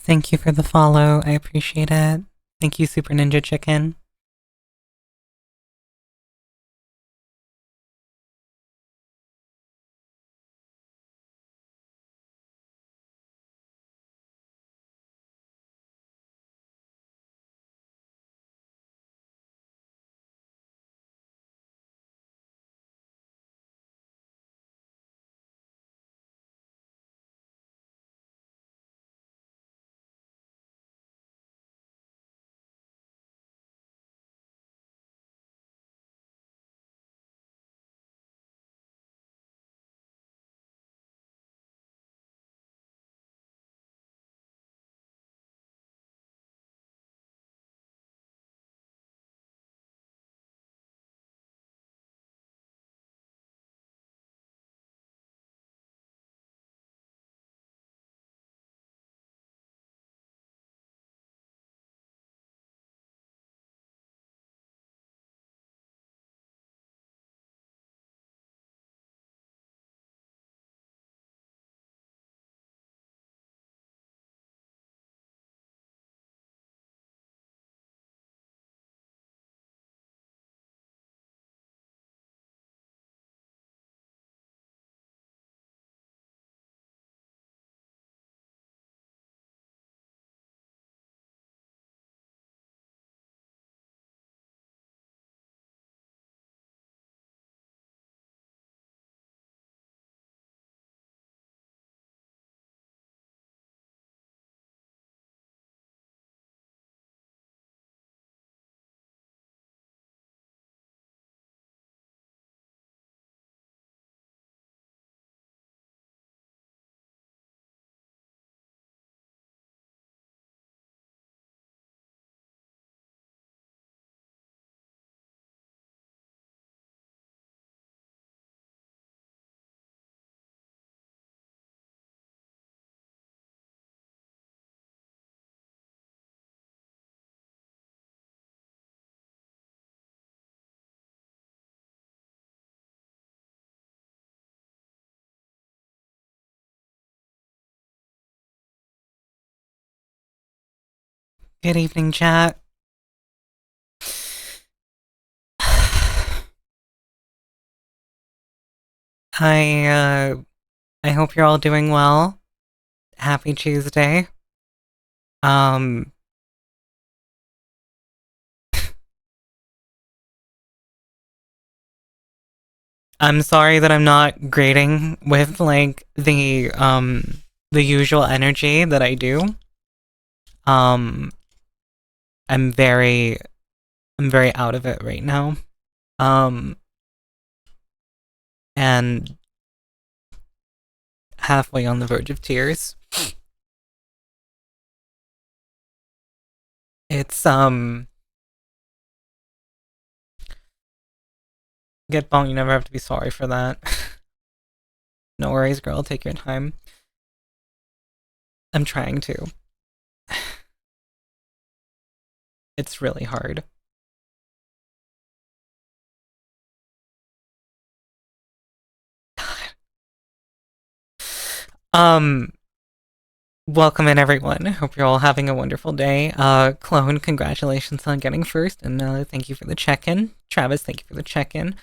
Thank you for the follow. I appreciate it. Thank you, Super Ninja Chicken. Good evening, chat. I I hope you're all doing well. Happy Tuesday. Um I'm sorry that I'm not grading with like the usual energy that I do. Um I'm very out of it right now. Um and halfway on the verge of tears. It's get bone, you never have to be sorry for that. No worries, girl, take your time. I'm trying to. It's really hard. Um, Welcome in, everyone. Hope you're all having a wonderful day. Clone, congratulations on getting first, and thank you for the check-in. Travis, thank you for the check-in.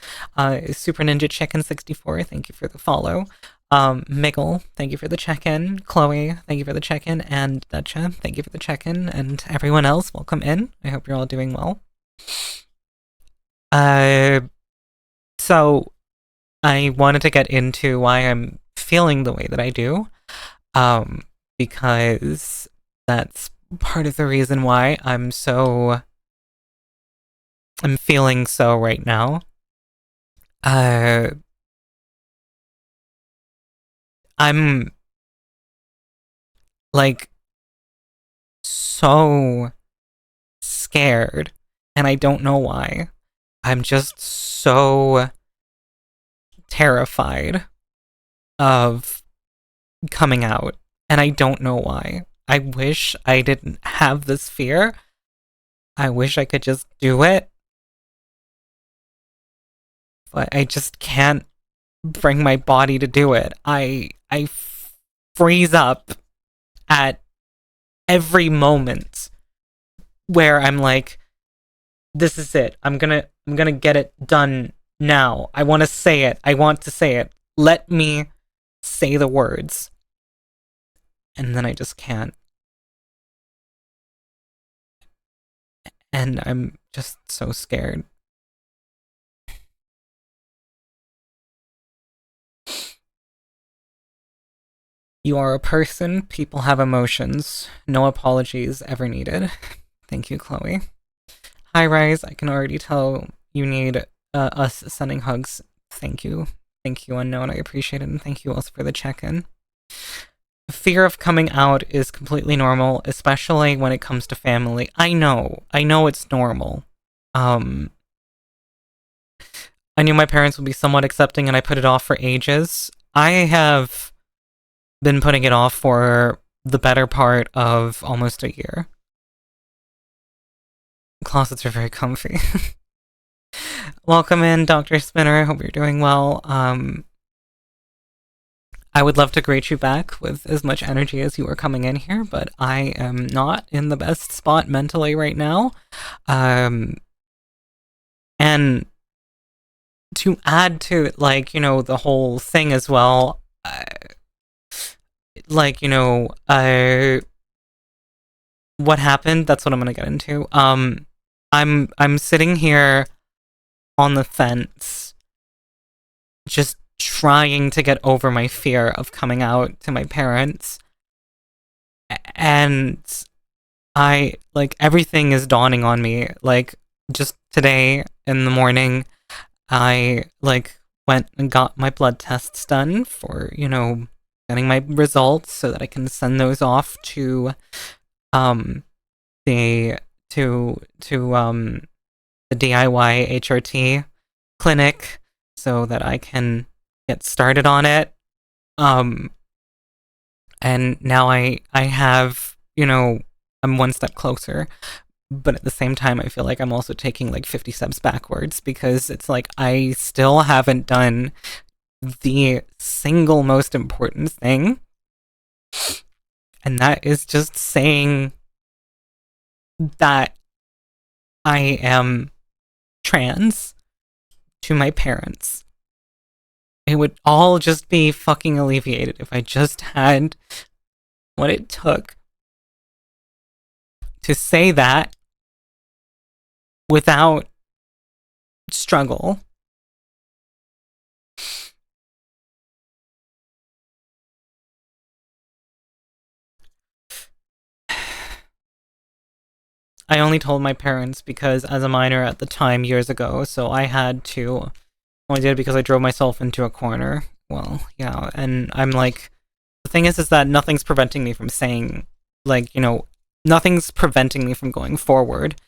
Super Ninja Chicken 64, thank you for the follow. Miggle, thank you for the check-in. Chloe, thank you for the check-in, and Dutcha, thank you for the check-in, and everyone else, welcome in. I hope you're all doing well. So I wanted to get into why I'm feeling the way that I do. Because that's part of the reason why I'm feeling so right now. I'm like so scared, and I don't know why. I'm just so terrified of coming out, and I don't know why. I wish I didn't have this fear. I wish I could just do it, but I just can't bring my body to do it. I freeze up at every moment where I'm like, this is it. I'm gonna get it done now. I want to say it. I want to say it. Let me say the words. And then I just can't. And I'm just so scared. You are a person. People have emotions. No apologies ever needed. Thank you, Chloe. Hi, Rise. I can already tell you need us sending hugs. Thank you. Thank you, Unknown. I appreciate it. And thank you also for the check-in. Fear of coming out is completely normal, especially when it comes to family. I know it's normal. I knew my parents would be somewhat accepting and I put it off for ages. I have been putting it off for the better part of almost a year. Closets are very comfy. Welcome in, Dr. Spinner. I hope you're doing well. I would love to greet you back with as much energy as you were coming in here, but I am not in the best spot mentally right now. And to add to, like, you know, the whole thing as well, like, you know, what happened, that's what I'm gonna get into. I'm sitting here on the fence, just trying to get over my fear of coming out to my parents. And I, like, everything is dawning on me. Like, just today in the morning, I, like, went and got my blood tests done for, you know, getting my results so that I can send those off to, the DIY HRT clinic so that I can get started on it. And now I have, you know, I'm one step closer, but at the same time I feel like I'm also taking like 50 steps backwards because it's like I still haven't done the single most important thing, and that is just saying that I am trans to my parents. It would all just be fucking alleviated if I just had what it took to say that without struggle. I only told my parents because as a minor at the time, years ago, so I had to. Only did it because I drove myself into a corner. Well, yeah, and I'm like, the thing is that nothing's preventing me from saying, like, you know, nothing's preventing me from going forward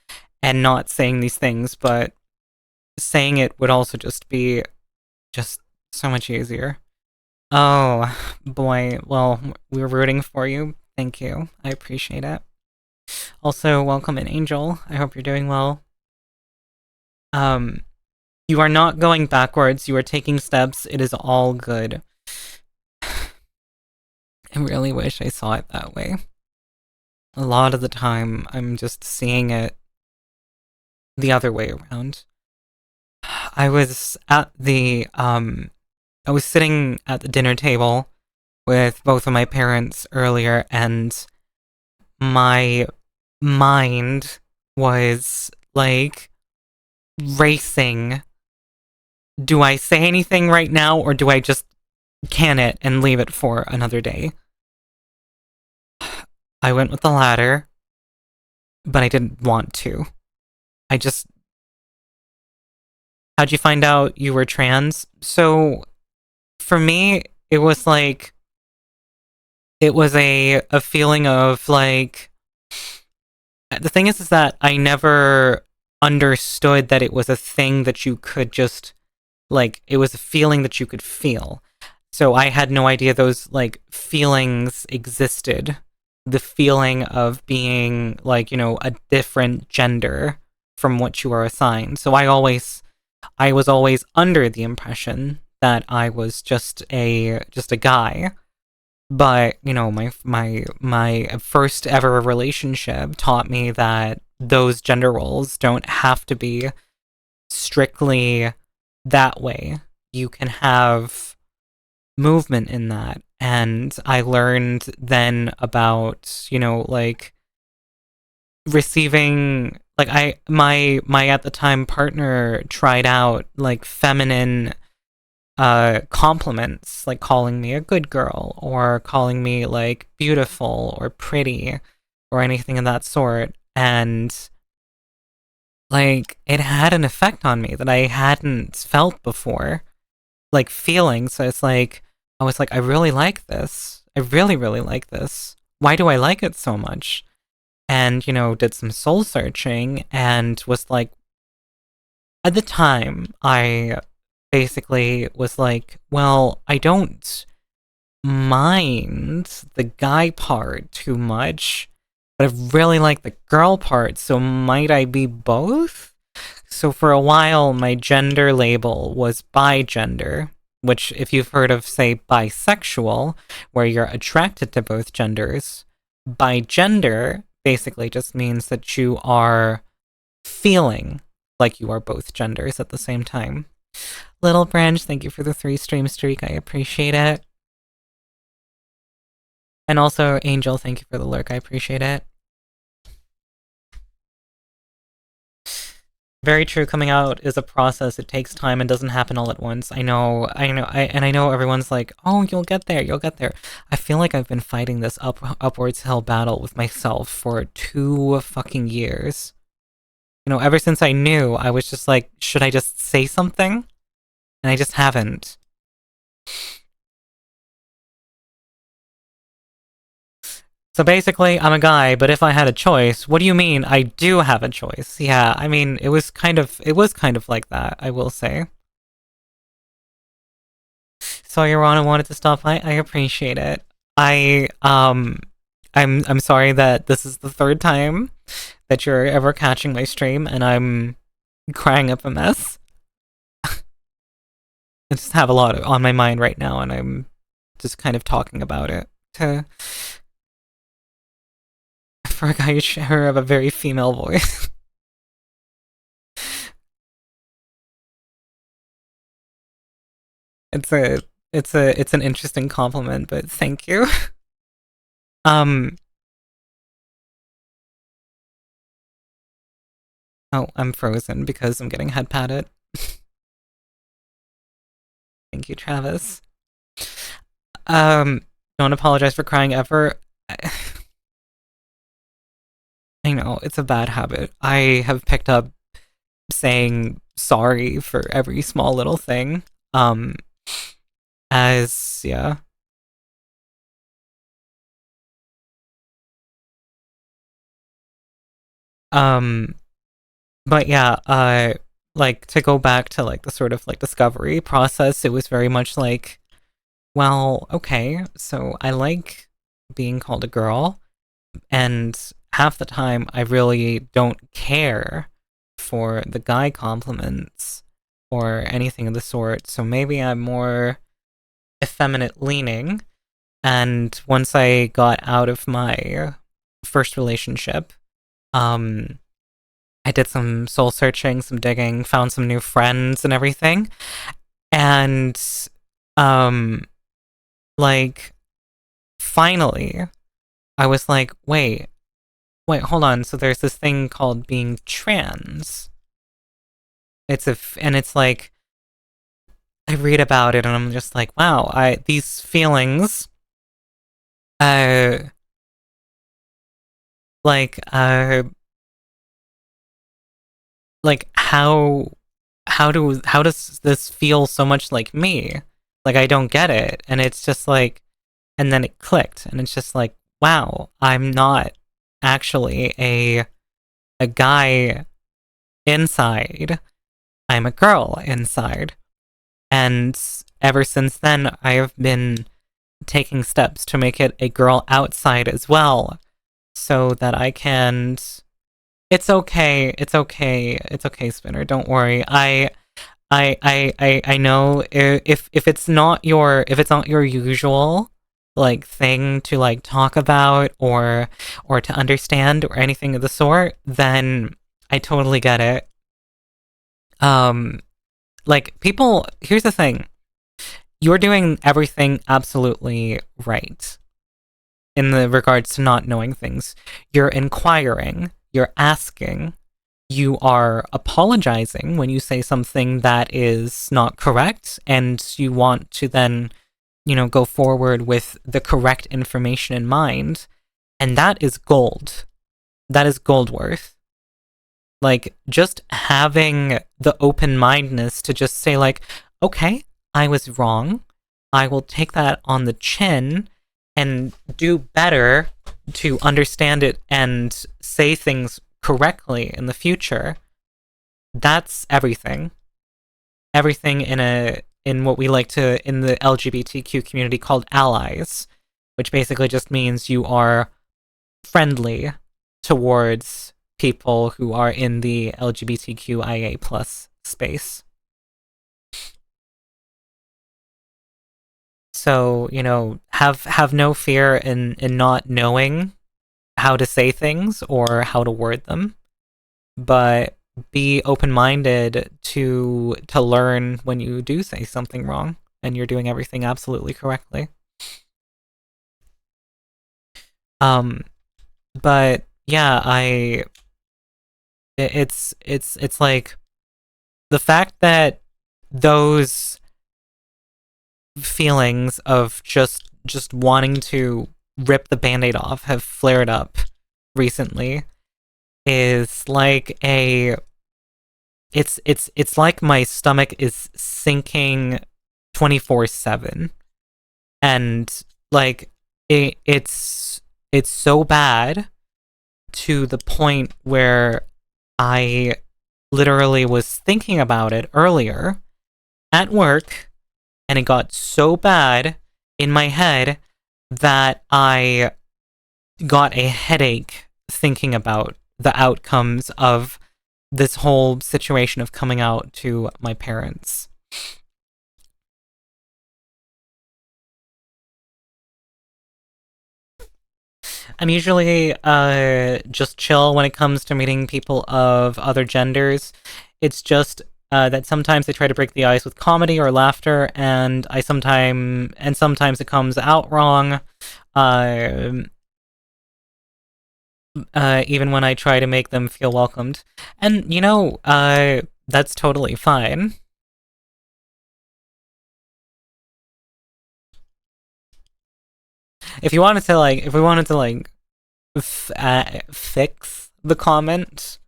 and not saying these things, but saying it would also just be just so much easier. Oh, boy. Well, we're rooting for you. Thank you. I appreciate it. Also, welcome in, Angel. I hope you're doing well. You are not going backwards. You are taking steps. It is all good. I really wish I saw it that way. A lot of the time, I'm just seeing it the other way around. I was at the, I was sitting at the dinner table with both of my parents earlier, and my mind was, like, racing. Do I say anything right now, or do I just can it and leave it for another day? I went with the latter, but I didn't want to. I just... How'd you find out you were trans? So, for me, it was like... It was a feeling of, like... The thing is that I never understood that it was a thing that you could just... Like, it was a feeling that you could feel. So I had no idea those, like, feelings existed. The feeling of being, like, you know, a different gender from what you are assigned. So I was always under the impression that I was just a guy. But, you know, my first ever relationship taught me that those gender roles don't have to be strictly that way. You can have movement in that. And I learned then about, you know, like receiving, like my at the time partner tried out like feminine compliments, like calling me a good girl or calling me like beautiful or pretty or anything of that sort. And like it had an effect on me that I hadn't felt before, like feeling. So it's like I was like, I really like this. I really, really like this. Why do I like it so much? And, you know, did some soul searching and was like, at the time, I basically was like, well, I don't mind the guy part too much, but I really like the girl part, so might I be both? So for a while, my gender label was bigender, which, if you've heard of, say, bisexual, where you're attracted to both genders, bigender basically just means that you are feeling like you are both genders at the same time. Little Branch, thank you for the 3-stream streak. I appreciate it. And also, Angel, thank you for the lurk. I appreciate it. Very true. Coming out is a process. It takes time and doesn't happen all at once. I know, I know everyone's like, oh, you'll get there, you'll get there. I feel like I've been fighting this upwards hill battle with myself for 2 fucking years. You know, ever since I knew, I was just like, should I just say something? And I just haven't. So basically, I'm a guy, but if I had a choice, what do you mean I do have a choice? Yeah, I mean, it was kind of like that, I will say. So Yorana wanted to stop. I appreciate it. I'm sorry that this is the 3rd time that you're ever catching my stream, and I'm crying up a mess. I just have a lot on my mind right now, and I'm just kind of talking about it to for a guy who share of a very female voice. It's an interesting compliment, but thank you. Oh, I'm frozen because I'm getting head patted. Thank you, Travis. Don't apologize for crying ever. I know, it's a bad habit. I have picked up saying sorry for every small little thing. As, yeah. But yeah, like, to go back to, like, the sort of, like, discovery process, it was very much like, well, okay, so I like being called a girl, and half the time I really don't care for the guy compliments or anything of the sort, so maybe I'm more effeminate leaning. And once I got out of my first relationship, I did some soul searching, some digging, found some new friends and everything. And like, finally I was like, wait, hold on. So there's this thing called being trans. And it's like, I read about it and I'm just like, wow, these feelings, like, how does this feel so much like me? Like, I don't get it. And it's just like, and then it clicked, and it's just like, wow, I'm not actually a guy inside. I'm a girl inside. And ever since then, I have been taking steps to make it a girl outside as well, so that I can. It's okay. It's okay. It's okay, Spinner. Don't worry. I know if it's not your usual like thing to like talk about or to understand or anything of the sort, then I totally get it. Um like people, here's the thing. You're doing everything absolutely right in the regards to not knowing things. You're inquiring, you're asking, you are apologizing when you say something that is not correct, and you want to then, go forward with the correct information in mind. And that is gold. That is gold worth. Like, just having the open mindedness to just say, like, okay, I was wrong. I will take that on the chin and do better to understand it and say things correctly in the future. That's everything. Everything in what we like to in the LGBTQ community called allies, which basically just means you are friendly towards people who are in the LGBTQIA plus space. So, have no fear in not knowing how to say things or how to word them, but be open-minded to learn when you do say something wrong and you're doing everything absolutely correctly. But yeah, it's like the fact that those feelings of just wanting to rip the band-aid off have flared up recently is like it's like my stomach is sinking 24/7, and like it's so bad to the point where I literally was thinking about it earlier at work, and it got so bad in my head that I got a headache thinking about the outcomes of this whole situation of coming out to my parents. I'm usually just chill when it comes to meeting people of other genders. It's just that sometimes I try to break the ice with comedy or laughter, and sometimes it comes out wrong. Uh, Even when I try to make them feel welcomed, and that's totally fine. If we wanted to like fix the comment,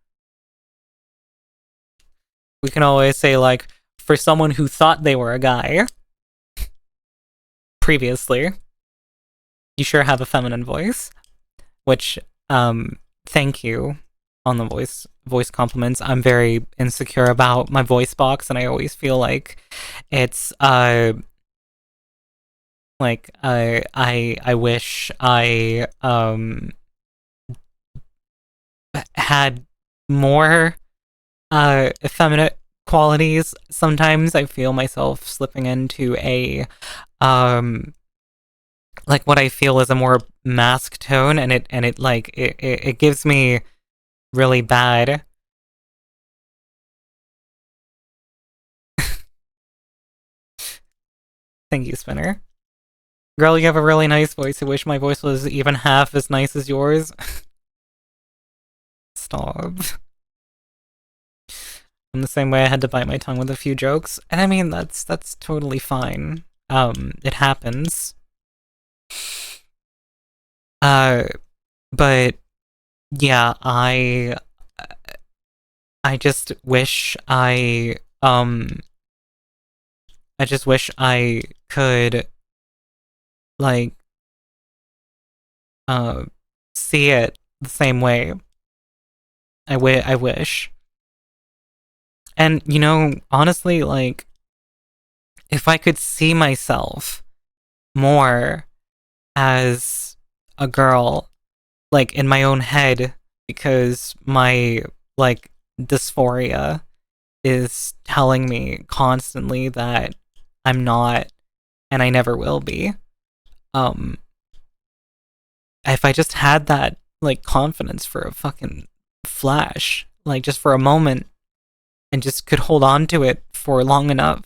we can always say, like, for someone who thought they were a guy previously, you sure have a feminine voice. Which, thank you on the voice compliments. I'm very insecure about my voice box, and I always feel like it's like I wish I had more effeminate qualities. Sometimes I feel myself slipping into a like what I feel is a more mask tone, and it gives me really bad. Thank you, Spinner. Girl, you have a really nice voice. I wish my voice was even half as nice as yours. Stop. In the same way I had to bite my tongue with a few jokes. And I mean, that's totally fine. It happens. But yeah, I just wish I just wish I could like see it the same way. I wish. And honestly, like, if I could see myself more as a girl, like in my own head, because my like dysphoria is telling me constantly that I'm not, and I never will be. Um, if I just had that like confidence for a fucking flash, like just for a moment, and just could hold on to it for long enough,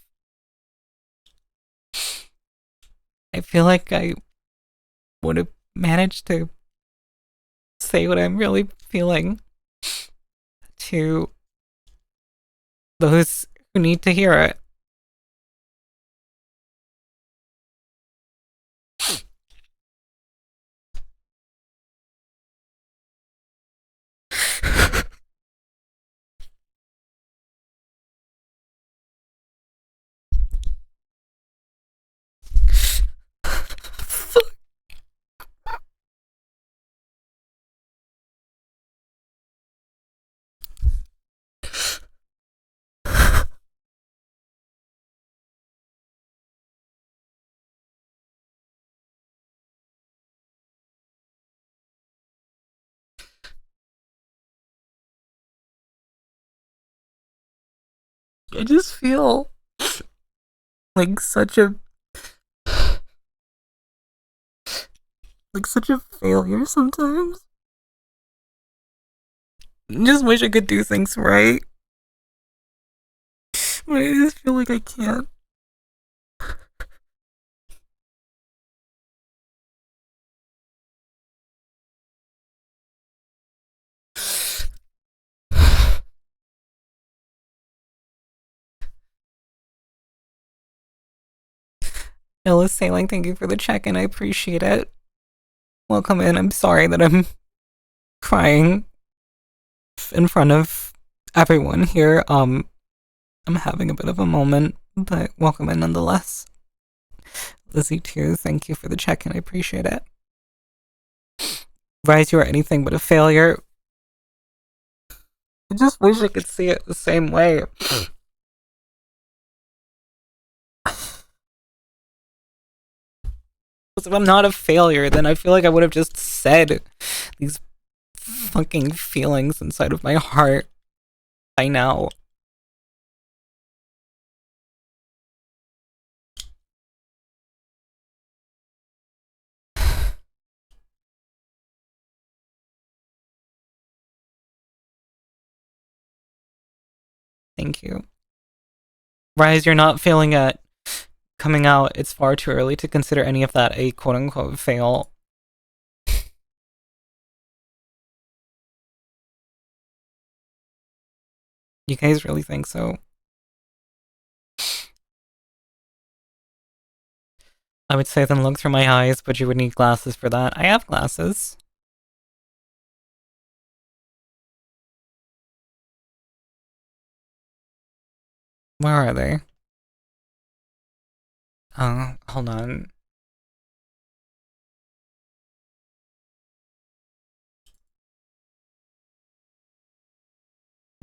I feel like I would have managed to say what I'm really feeling to those who need to hear it. I just feel like such a failure sometimes. I just wish I could do things right, but I just feel like I can't. Ella Sailing, thank you for the check-in. I appreciate it. Welcome in. I'm sorry that I'm crying in front of everyone here. I'm having a bit of a moment, but welcome in nonetheless. Lizzie too, thank you for the check-in. I appreciate it. Rise, you are anything but a failure. I just wish I could see it the same way. Because if I'm not a failure, then I feel like I would have just said these fucking feelings inside of my heart by now. Thank you. Rise, you're not feeling it coming out. It's far too early to consider any of that a quote unquote fail. You guys really think so? I would say then look through my eyes, but you would need glasses for that. I have glasses. Where are they? Oh, hold on.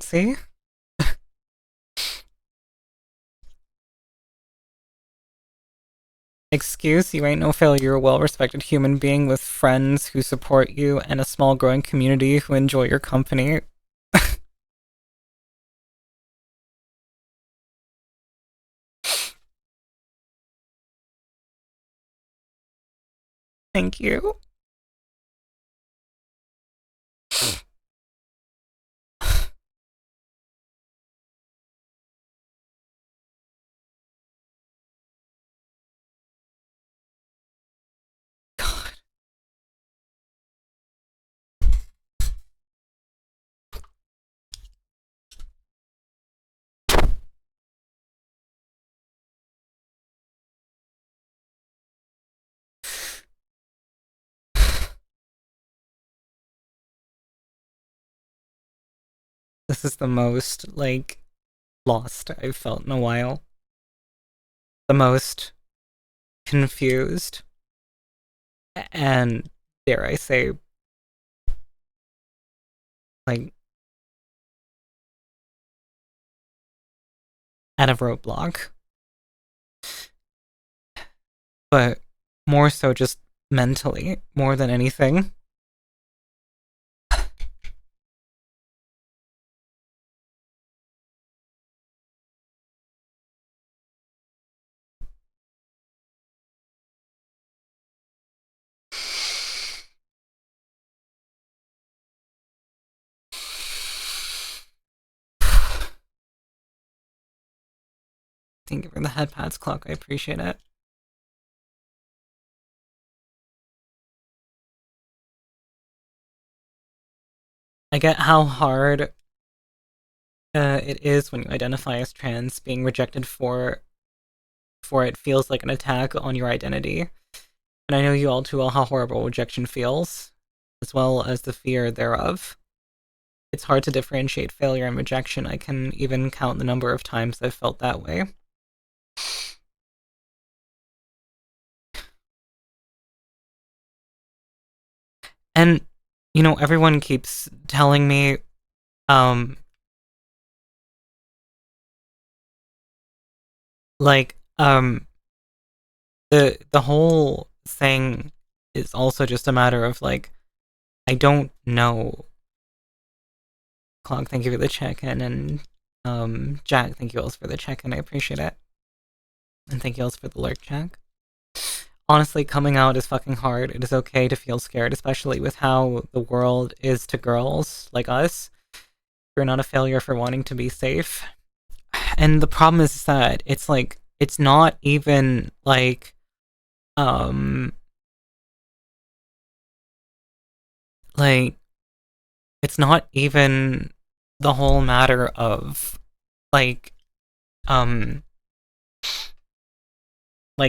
See? Excuse, you ain't no failure. You're a well-respected human being with friends who support you and a small growing community who enjoy your company. Thank you. God. This is the most, like, lost I've felt in a while. The most confused. And, dare I say, like, at a roadblock. But more so just mentally, more than anything. Thank you for the head pats, Clock. I appreciate it. I get how hard it is when you identify as trans. Being rejected for it feels like an attack on your identity. And I know you all too well how horrible rejection feels, as well as the fear thereof. It's hard to differentiate failure and rejection. I can even count the number of times I've felt that way. And, you know, everyone keeps telling me, the whole thing is also just a matter of, like, I don't know. Clog, thank you for the check-in, and, Jack, thank you also for the check-in, I appreciate it. And thank you also for the lurk check. Honestly, coming out is fucking hard. It is okay to feel scared, especially with how the world is to girls like us. You're not a failure for wanting to be safe. And the problem is that it's like, it's not even like, it's not even the whole matter of, like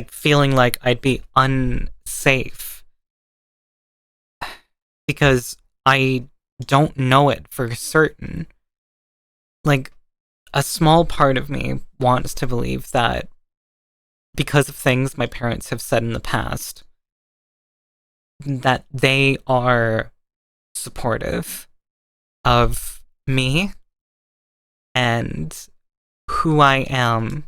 feeling like I'd be unsafe. Because I don't know it for certain. Like, a small part of me wants to believe that because of things my parents have said in the past, that they are supportive of me and who I am.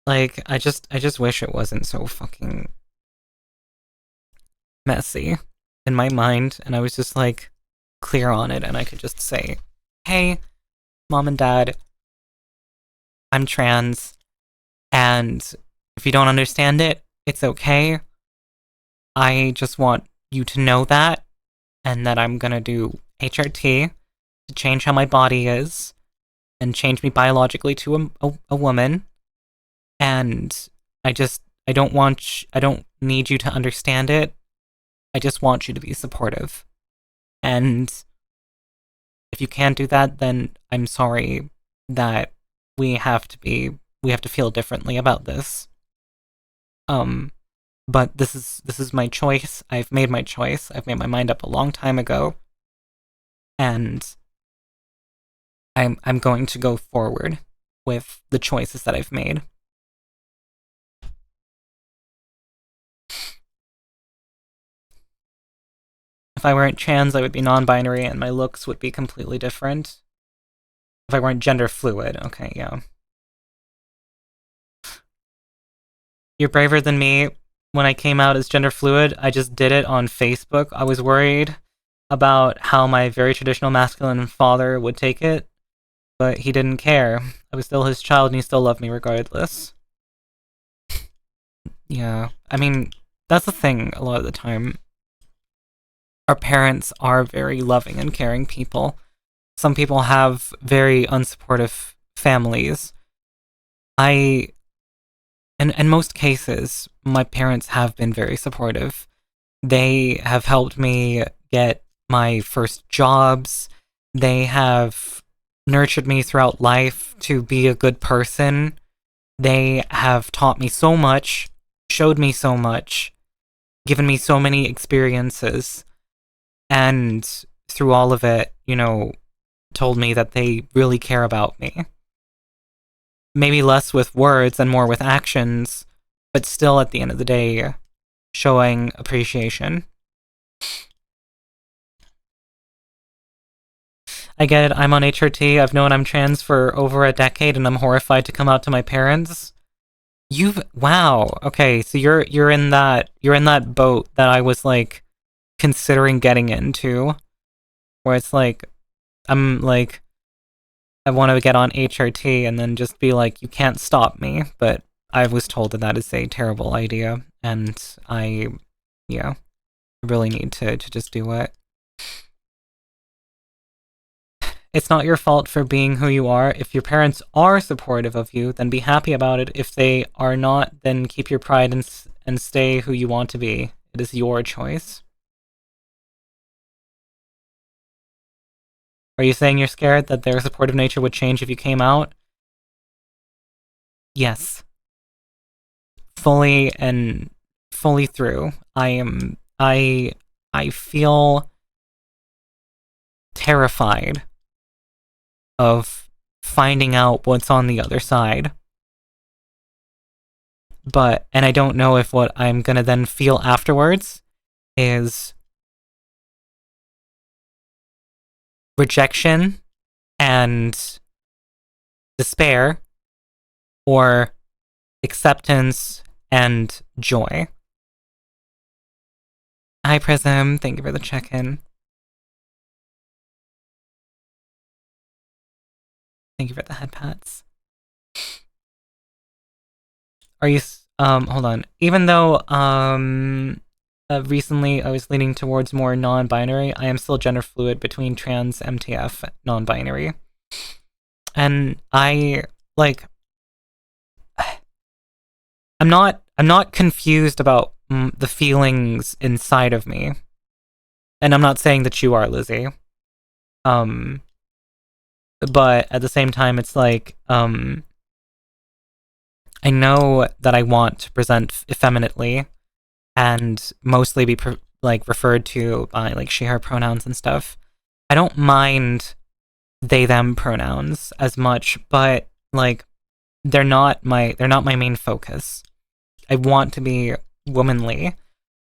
Like, I just wish it wasn't so fucking messy in my mind, and I was just, like, clear on it, and I could just say, hey, Mom and Dad, I'm trans, and if you don't understand it, it's okay. I just want you to know that, and that I'm gonna do HRT to change how my body is, and change me biologically to a woman, and I don't need you to understand it. I just want you to be supportive. And if you can't do that, then I'm sorry that we have to feel differently about this. But this is my choice. I've made my choice. I've made my mind up a long time ago. And I'm going to go forward with the choices that I've made. If I weren't trans, I would be non-binary and my looks would be completely different. If I weren't gender fluid, okay, yeah. You're braver than me. When I came out as gender fluid, I just did it on Facebook. I was worried about how my very traditional masculine father would take it, but he didn't care. I was still his child and he still loved me regardless. Yeah, I mean, that's the thing a lot of the time. Our parents are very loving and caring people. Some people have very unsupportive families. In most cases, my parents have been very supportive. They have helped me get my first jobs. They have nurtured me throughout life to be a good person. They have taught me so much, showed me so much, given me so many experiences, and through all of it, you know, told me that they really care about me. Maybe less with words and more with actions, but still at the end of the day, showing appreciation. I get it, I'm on HRT, I've known I'm trans for over a decade, and I'm horrified to come out to my parents. Wow, okay, so you're in that boat that I was, like, considering getting into, where it's like, I'm like, I want to get on HRT and then just be like, you can't stop me, but I was told that that is a terrible idea, and I really need to just do it. It's not your fault for being who you are. If your parents are supportive of you, then be happy about it. If they are not, then keep your pride and stay who you want to be. It is your choice. Are you saying you're scared that their supportive nature would change if you came out? Yes. Fully through. I feel terrified of finding out what's on the other side. And I don't know if what I'm gonna then feel afterwards is rejection and despair, or acceptance and joy. Hi, Prism. Thank you for the check-in. Thank you for the head pats. Are you, hold on. Even though, recently I was leaning towards more non-binary, I am still gender fluid between trans, MTF, non-binary. And I'm not confused about the feelings inside of me. And I'm not saying that you are, Lizzie. But at the same time, it's like, I know that I want to present effeminately and mostly be referred to by she her pronouns and stuff. I don't mind they them pronouns as much, but they're not my main focus. I want to be womanly.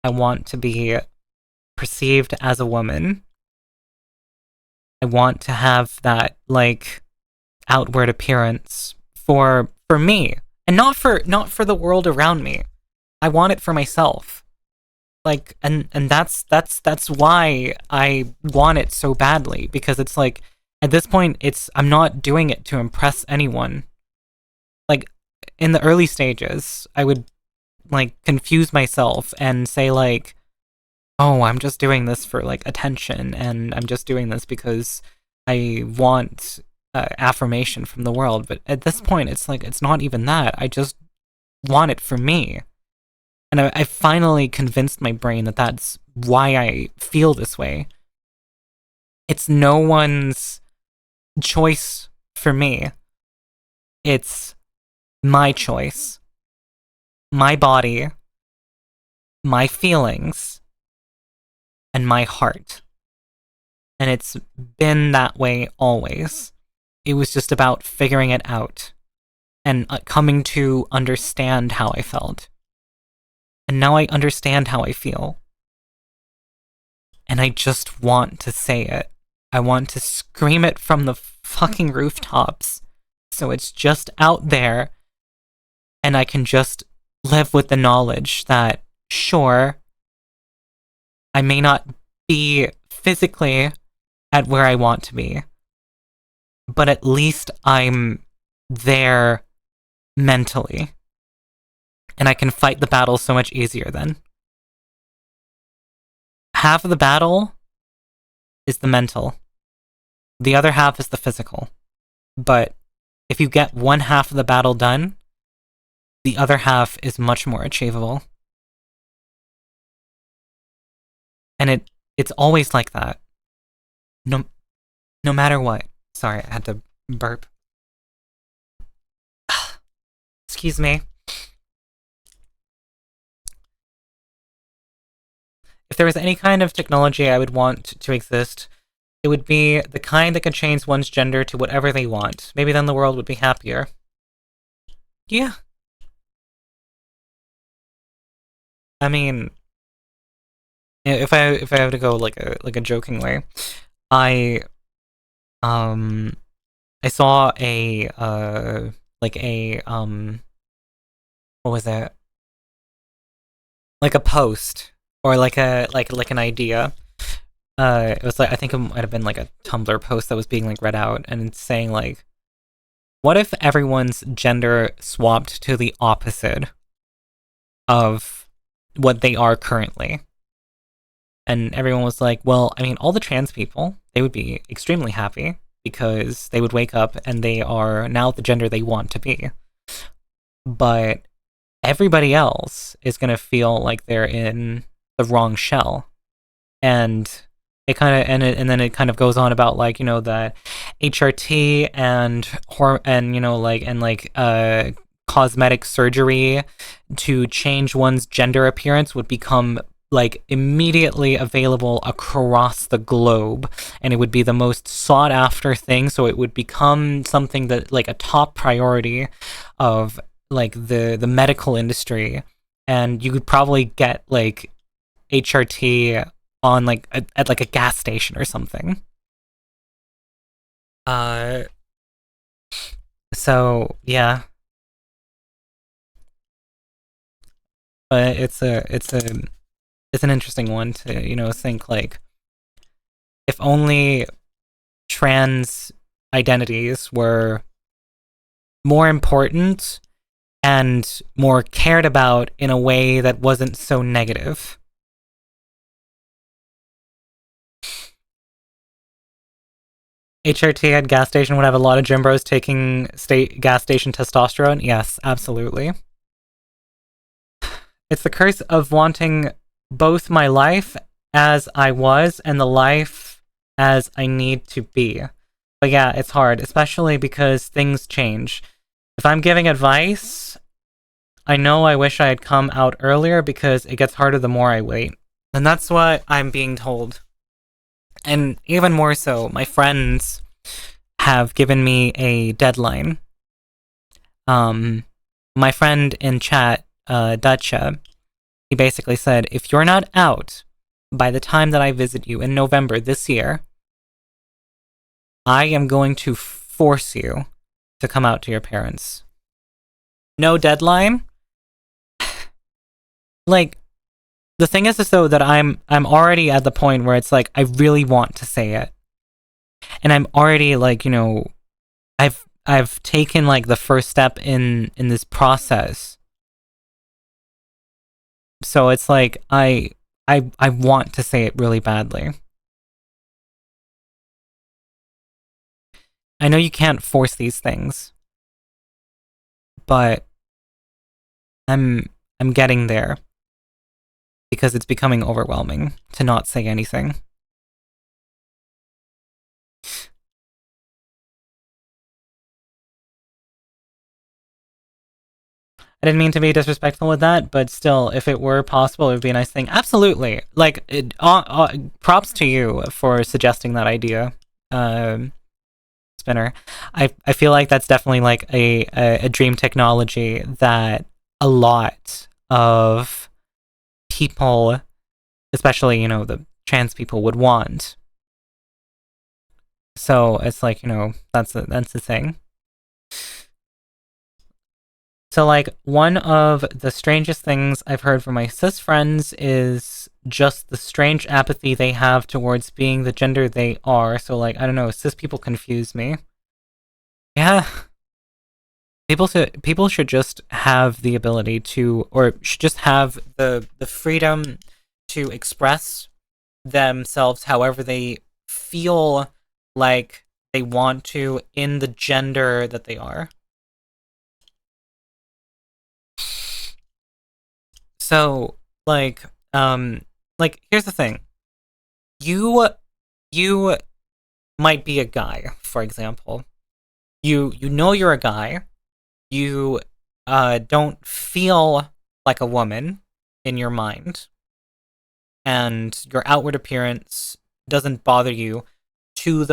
I want to be perceived as a woman. I want to have that outward appearance for me, and not for the world around me. I want it for myself. And that's why I want it so badly, because it's at this point I'm not doing it to impress anyone. In the early stages, I would confuse myself and say oh, I'm just doing this for attention, and I'm just doing this because I want affirmation from the world. But at this point, it's not even that. I just want it for me. And I finally convinced my brain that that's why I feel this way. It's no one's choice for me. It's my choice, my body, my feelings, and my heart. And it's been that way always. It was just about figuring it out and coming to understand how I felt. And now I understand how I feel. And I just want to say it. I want to scream it from the fucking rooftops, so it's just out there, and I can just live with the knowledge that, sure, I may not be physically at where I want to be, but at least I'm there mentally. And I can fight the battle so much easier then. Half of the battle is the mental. The other half is the physical. But if you get one half of the battle done, the other half is much more achievable. And it's always like that. No matter what. Sorry, I had to burp. Excuse me. If there was any kind of technology I would want to exist, it would be the kind that could change one's gender to whatever they want. Maybe then the world would be happier. Yeah. I mean, if I have to go like a joking way, I saw a what was it? A post, or an idea. It was I think it might have been a Tumblr post that was being read out, and it's saying what if everyone's gender swapped to the opposite of what they are currently? And everyone was like, well, I mean, all the trans people, they would be extremely happy because they would wake up and they are now the gender they want to be. But everybody else is going to feel like they're in the wrong shell. And it kind of and then it kind of goes on about like, you know, that HRT and you know, like cosmetic surgery to change one's gender appearance would become like immediately available across the globe, and it would be the most sought after thing. So it would become something that like a top priority of like the medical industry, and you could probably get like HRT on like at like a gas station or something. Uh, so yeah, but it's an interesting one to, you know, think like if only trans identities were more important and more cared about in a way that wasn't so negative. HRT at gas station would have a lot of gym bros taking gas station testosterone. Yes, absolutely. It's the curse of wanting both my life as I was and the life as I need to be. But yeah, it's hard, especially because things change. If I'm giving advice, I know I wish I had come out earlier because it gets harder the more I wait. And that's what I'm being told. And even more so, my friends have given me a deadline. My friend in chat, Dacha, he basically said, if you're not out by the time that I visit you in November this year, I am going to force you to come out to your parents. No deadline? Like, the thing is though that I'm already at the point where it's like I really want to say it. And I'm already like, you know, I've taken like the first step in this process. So it's like I want to say it really badly. I know you can't force these things, but I'm getting there because it's becoming overwhelming to not say anything. I didn't mean to be disrespectful with that, but still, if it were possible, it would be a nice thing. Absolutely. Like, props to you for suggesting that idea, Spinner. I feel like that's definitely like a dream technology that a lot of people, especially, you know, the trans people, would want. So it's like, you know, that's the thing. So, like, one of the strangest things I've heard from my cis friends is just the strange apathy they have towards being the gender they are. So, like, I don't know, cis people confuse me. Yeah. People should just have the ability to, or should just have the freedom to express themselves however they feel like they want to in the gender that they are. So, like here's the thing. You might be a guy, for example. You know you're a guy. You don't feel like a woman in your mind, and your outward appearance doesn't bother you to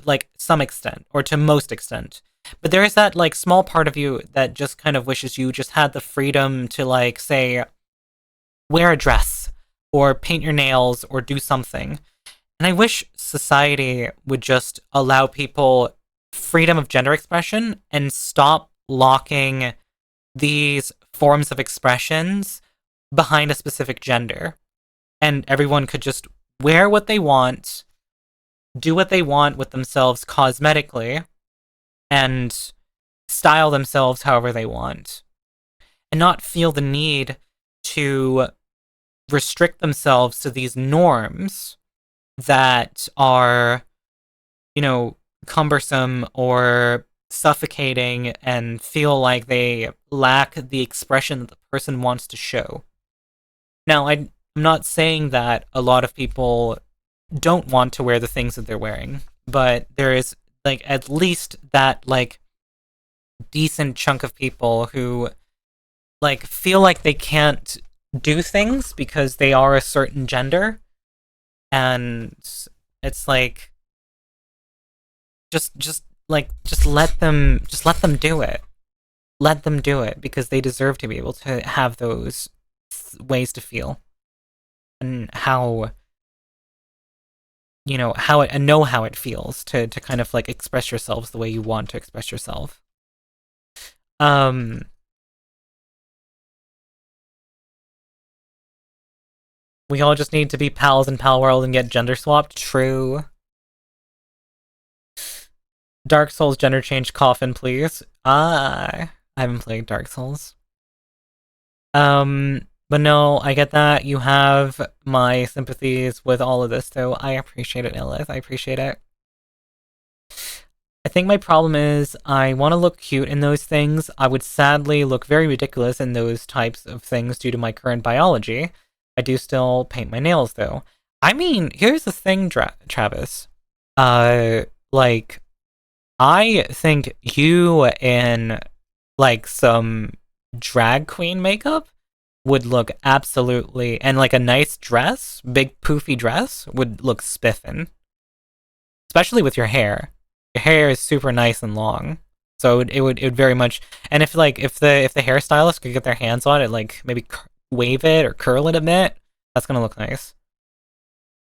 like some extent or to most extent. But there is that like small part of you that just kind of wishes you just had the freedom to like say wear a dress or paint your nails or do something. And I wish society would just allow people freedom of gender expression and stop locking these forms of expressions behind a specific gender. And everyone could just wear what they want, do what they want with themselves cosmetically, and style themselves however they want and not feel the need to restrict themselves to these norms that are, cumbersome or suffocating and feel like they lack the expression that the person wants to show. Now, I'm not saying that a lot of people don't want to wear the things that they're wearing, but there is like at least that like decent chunk of people who like feel like they can't do things because they are a certain gender, and it's like just let them do it. Let them do it because they deserve to be able to have those ways to feel and how how it and know how it feels to kind of like express yourselves the way you want to express yourself. Um we all just need to be pals in Pal World and get gender swapped. True. Dark Souls gender change coffin, please. I haven't played Dark Souls. But no, I get that. You have my sympathies with all of this, though. I appreciate it, Illith. I appreciate it. I think my problem is I want to look cute in those things. I would sadly look very ridiculous in those types of things due to my current biology. I do still paint my nails, though. I mean, here's the thing, Travis. Like, I think you in, like, some drag queen makeup would look absolutely, and like a nice dress, big poofy dress, would look spiffin. Especially with your hair. Your hair is super nice and long, so it would very much. And if the hairstylist could get their hands on it, like maybe wave it or curl it a bit, that's gonna look nice.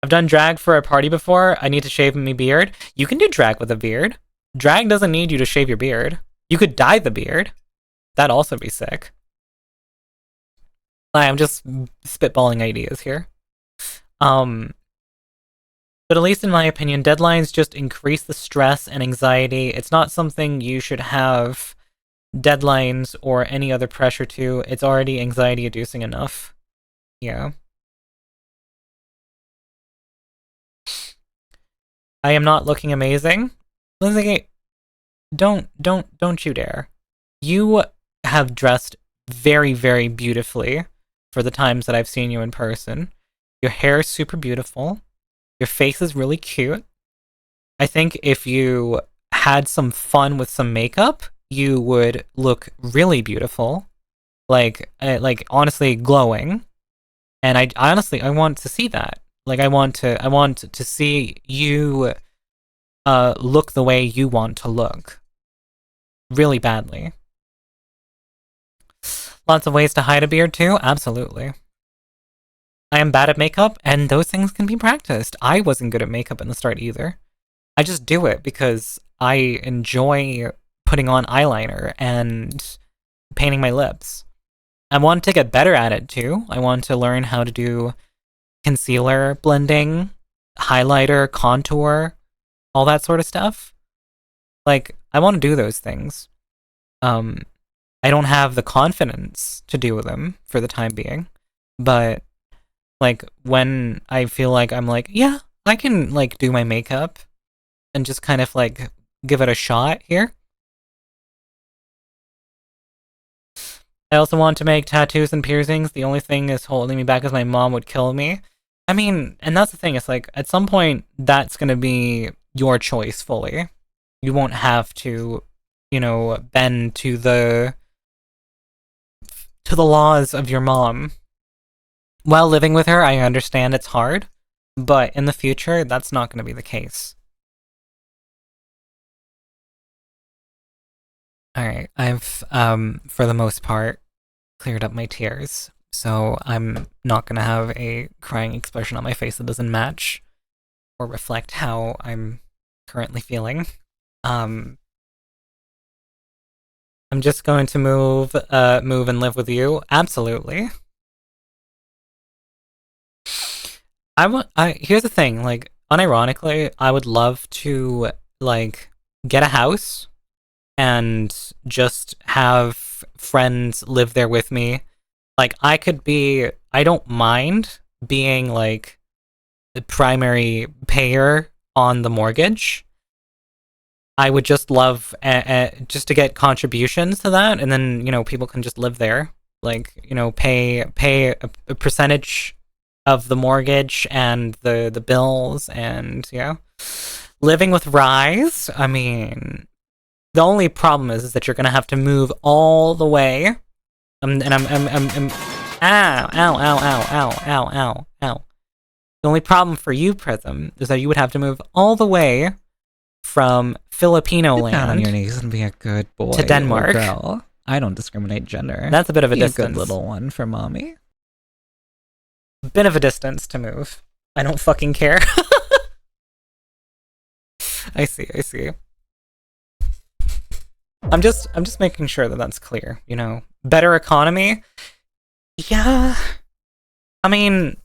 I've done drag for a party before. I need to shave my beard. You can do drag with a beard. Drag doesn't need you to shave your beard. You could dye the beard. That'd also be sick. I'm just spitballing ideas here. But at least in my opinion, deadlines just increase the stress and anxiety. It's not something you should have deadlines or any other pressure to. It's already anxiety inducing enough. Yeah. I am not looking amazing. Lindsay, don't you dare. You have dressed very, very beautifully for the times that I've seen you in person. Your hair is super beautiful. Your face is really cute. I think if you had some fun with some makeup, you would look really beautiful. Like honestly glowing. And I honestly want to see that. Like I want to see you look the way you want to look. Really badly. Lots of ways to hide a beard too? Absolutely. I am bad at makeup, and those things can be practiced. I wasn't good at makeup in the start either. I just do it because I enjoy putting on eyeliner and painting my lips. I want to get better at it too. I want to learn how to do concealer blending, highlighter, contour, all that sort of stuff. Like, I want to do those things. I don't have the confidence to do them for the time being, but like when I feel like I'm like, yeah, I can like do my makeup and just kind of like give it a shot here. I also want to make tattoos and piercings. The only thing is holding me back is my mom would kill me. I mean, and that's the thing, it's like at some point that's gonna be your choice fully. You won't have to, bend to the laws of your mom. While living with her, I understand it's hard, but in the future, that's not going to be the case. Alright, I've, for the most part, cleared up my tears, so I'm not going to have a crying expression on my face that doesn't match or reflect how I'm currently feeling. I'm just going to move and live with you. Absolutely. Here's the thing, like, unironically, I would love to, like, get a house and just have friends live there with me. Like, I don't mind being, like, the primary payer on the mortgage. I would just love just to get contributions to that, and then, people can just live there. Like, pay a percentage of the mortgage and the bills, and, living with Rise, I mean, the only problem is that you're gonna have to move all the way. And I'm ow, ow, ow, ow, ow, ow, ow, ow. The only problem for you, Prism, is that you would have to move all the way from Filipino land. Get down on your knees and be a good boy to Denmark. Or girl. I don't discriminate gender. That's a bit of a be distance. A good little one for mommy. Bit of a distance to move. I don't fucking care. I see. I'm just making sure that that's clear, Better economy? Yeah. I mean,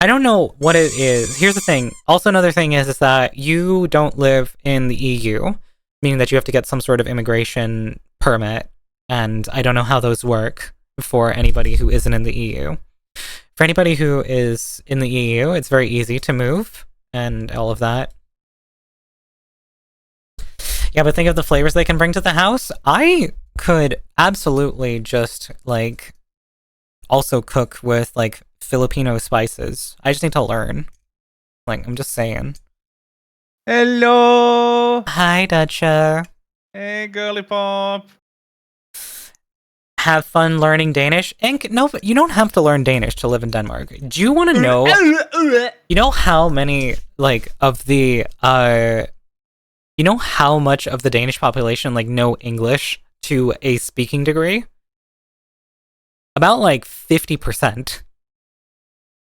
I don't know what it is. Here's the thing. Also, another thing is that you don't live in the EU, meaning that you have to get some sort of immigration permit, and I don't know how those work for anybody who isn't in the EU. For anybody who is in the EU, it's very easy to move and all of that. Yeah, but think of the flavors they can bring to the house. I could absolutely just, like, also cook with, like, Filipino spices. I just need to learn. Like, I'm just saying. Hello! Hi, Dutcha. Hey, girly pop. Have fun learning Danish? No, but you don't have to learn Danish to live in Denmark. Do you want to know... You know how many, like, of the, you know how much of the Danish population, like, know English to a speaking degree? About, like, 50%.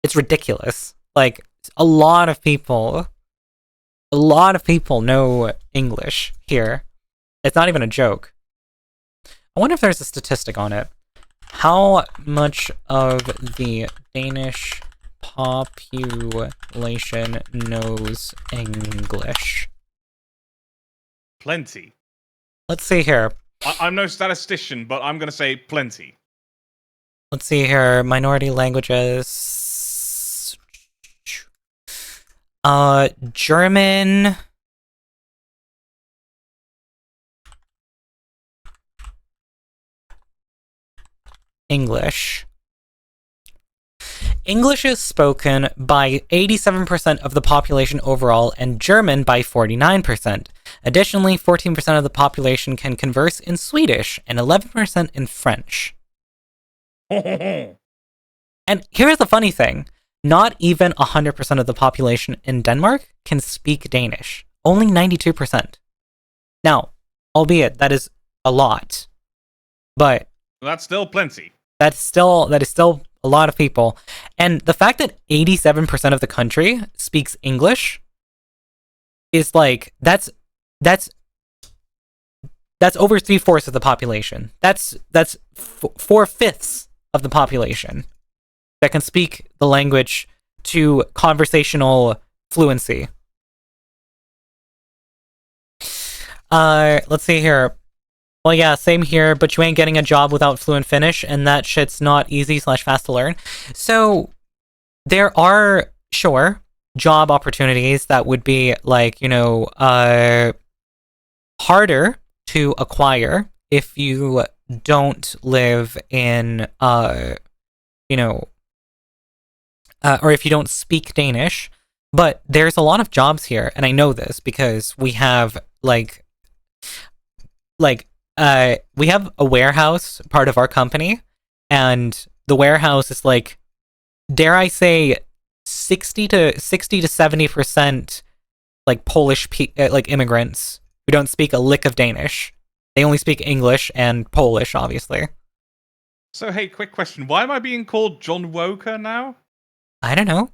It's ridiculous. Like, a lot of people know English here. It's not even a joke. I wonder if there's a statistic on it. How much of the Danish population knows English? Plenty. Let's see here. I'm no statistician, but I'm going to say plenty. Let's see here. Minority languages. German. English. English is spoken by 87% of the population overall, and German by 49%. Additionally, 14% of the population can converse in Swedish, and 11% in French. And here's the funny thing. Not even 100% of the population in Denmark can speak Danish. Only 92%. Now, albeit that is a lot, but... That's still plenty. That is still a lot of people. And the fact that 87% of the country speaks English is like, that's over 3/4 of the population. That's 4/5 of the population that can speak the language to conversational fluency. Let's see here. Well, yeah, same here, but you ain't getting a job without fluent Finnish, and that shit's not easy/fast to learn. So, there are, sure, job opportunities that would be, like, harder to acquire if you don't live in, or if you don't speak Danish. But there's a lot of jobs here, and I know this because we have, we have a warehouse, part of our company, and the warehouse is, like, dare I say, 60 to 70%, like, Polish, immigrants who don't speak a lick of Danish. They only speak English and Polish, obviously. So, hey, quick question. Why am I being called John Woker now? I don't know.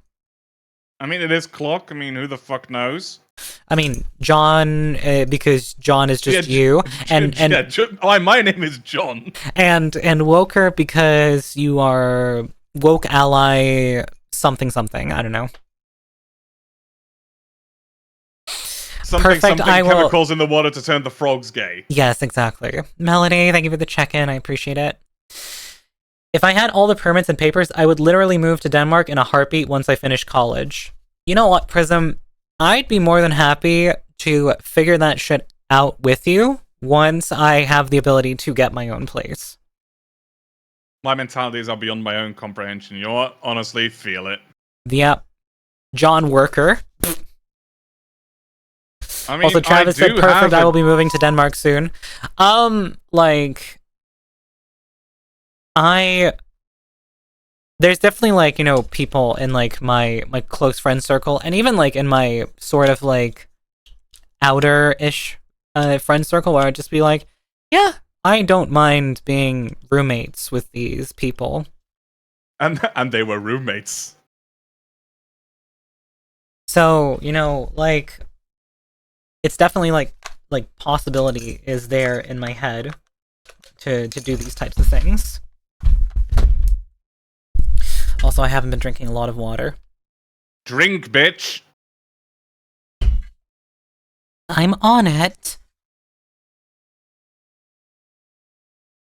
I mean, it is clock. I mean, who the fuck knows? I mean, John, because John is just you, and my name is John, and Woker because you are woke ally something. I don't know. Perfect, I will- chemicals in the water to turn the frogs gay. Yes, exactly. Melody, thank you for the check-in. I appreciate it. If I had all the permits and papers, I would literally move to Denmark in a heartbeat once I finish college. You know what, Prism? I'd be more than happy to figure that shit out with you once I have the ability to get my own place. My mentalities are beyond my own comprehension. You know what? Honestly, feel it. Yep. John Worker. I mean, Also, Travis said, perfect, I will be moving to Denmark soon. Like... There's definitely, like, you know, people in, like, my close friend circle, and even, like, in my sort of, like, outer-ish friend circle, where I'd just be like, yeah, I don't mind being roommates with these people. And they were roommates. So, you know, like, it's definitely, like possibility is there in my head to do these types of things. Also, I haven't been drinking a lot of water. Drink, bitch! I'm on it.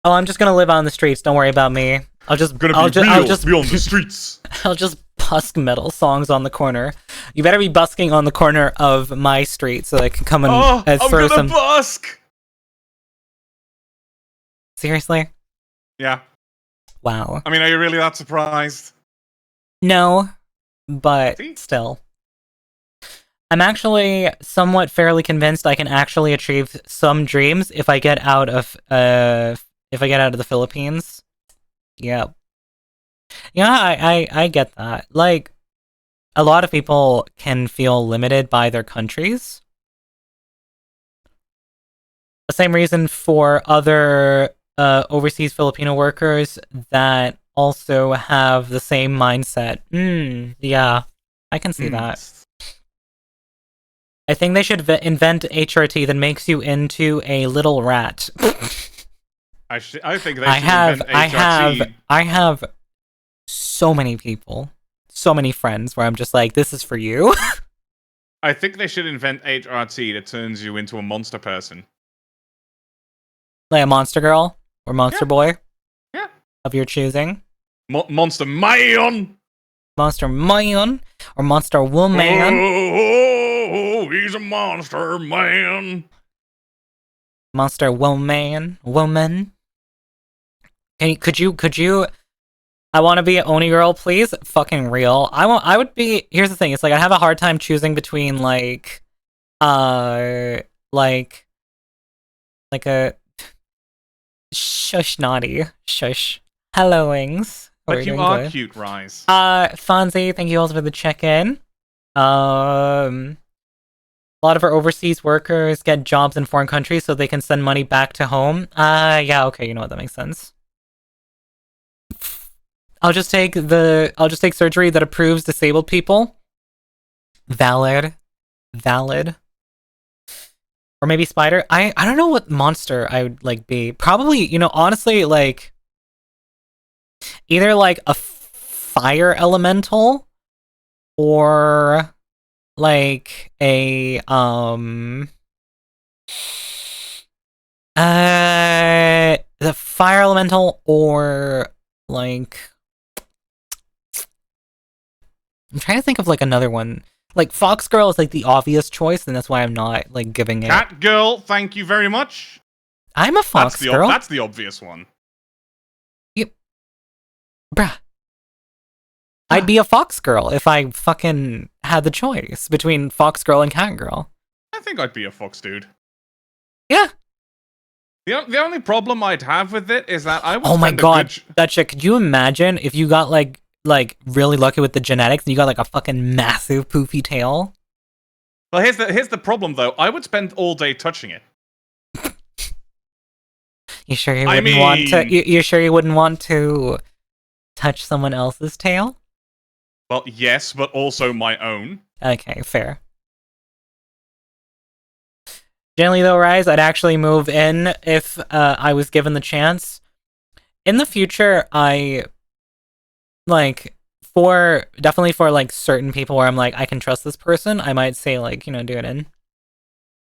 Oh, I'm just gonna live on the streets. Don't worry about me. I'll just Be on the streets. I'll just busk metal songs on the corner. You better be busking on the corner of my street so I can come and I'm throw gonna some. busk! Seriously? Yeah. Wow. I mean, are you really that surprised? No, but See? still. I'm actually somewhat fairly convinced I can actually achieve some dreams if I get out of the Philippines. Yeah. Yeah, I get that. Like, a lot of people can feel limited by their countries. The same reason for other overseas Filipino workers that also have the same mindset. Yeah, I can see that. I think they should invent HRT that makes you into a little rat. I think they should invent HRT. I have so many people, so many friends where I'm just like, this is for you. I think they should invent HRT that turns you into a monster person. Like a monster girl or monster boy. Yeah. Of your choosing. Monster man! Monster man or monster woman. Oh, he's a monster man. Monster woman. Could you I want to be an Oni girl, please? Fucking real. I would be. Here's the thing. It's like I have a hard time choosing between like a shush naughty shush. Hello, wings. But you are cute, Rise. Fonzie, thank you also for the check-in. A lot of our overseas workers get jobs in foreign countries so they can send money back to home. Yeah, okay, you know what, that makes sense. I'll just take surgery that approves disabled people. Valid. Or maybe spider. I don't know what monster I would like be. Probably, you know, honestly, like either like a fire elemental or like a the fire elemental or like I'm trying to think of like another one. Like Fox Girl is like the obvious choice, and that's why I'm not like giving it. Cat Girl, thank you very much. I'm a Fox Girl. That's the obvious one. Bruh. I'd be a Fox Girl if I fucking had the choice between Fox Girl and Cat Girl. I think I'd be a fox dude. Yeah. The only problem I'd have with it is that I would. Oh my god, that shit! Could you imagine if you got like really lucky with the genetics and you got like a fucking massive poofy tail? Well, here's the problem though. I would spend all day touching it. You sure you wouldn't want to? You sure you wouldn't want to touch someone else's tail? Well, yes, but also my own. Okay, fair. Generally though, Rise, I'd actually move in if I was given the chance. In the future, I definitely for like certain people where I'm like, I can trust this person, I might say like, you know, do it in.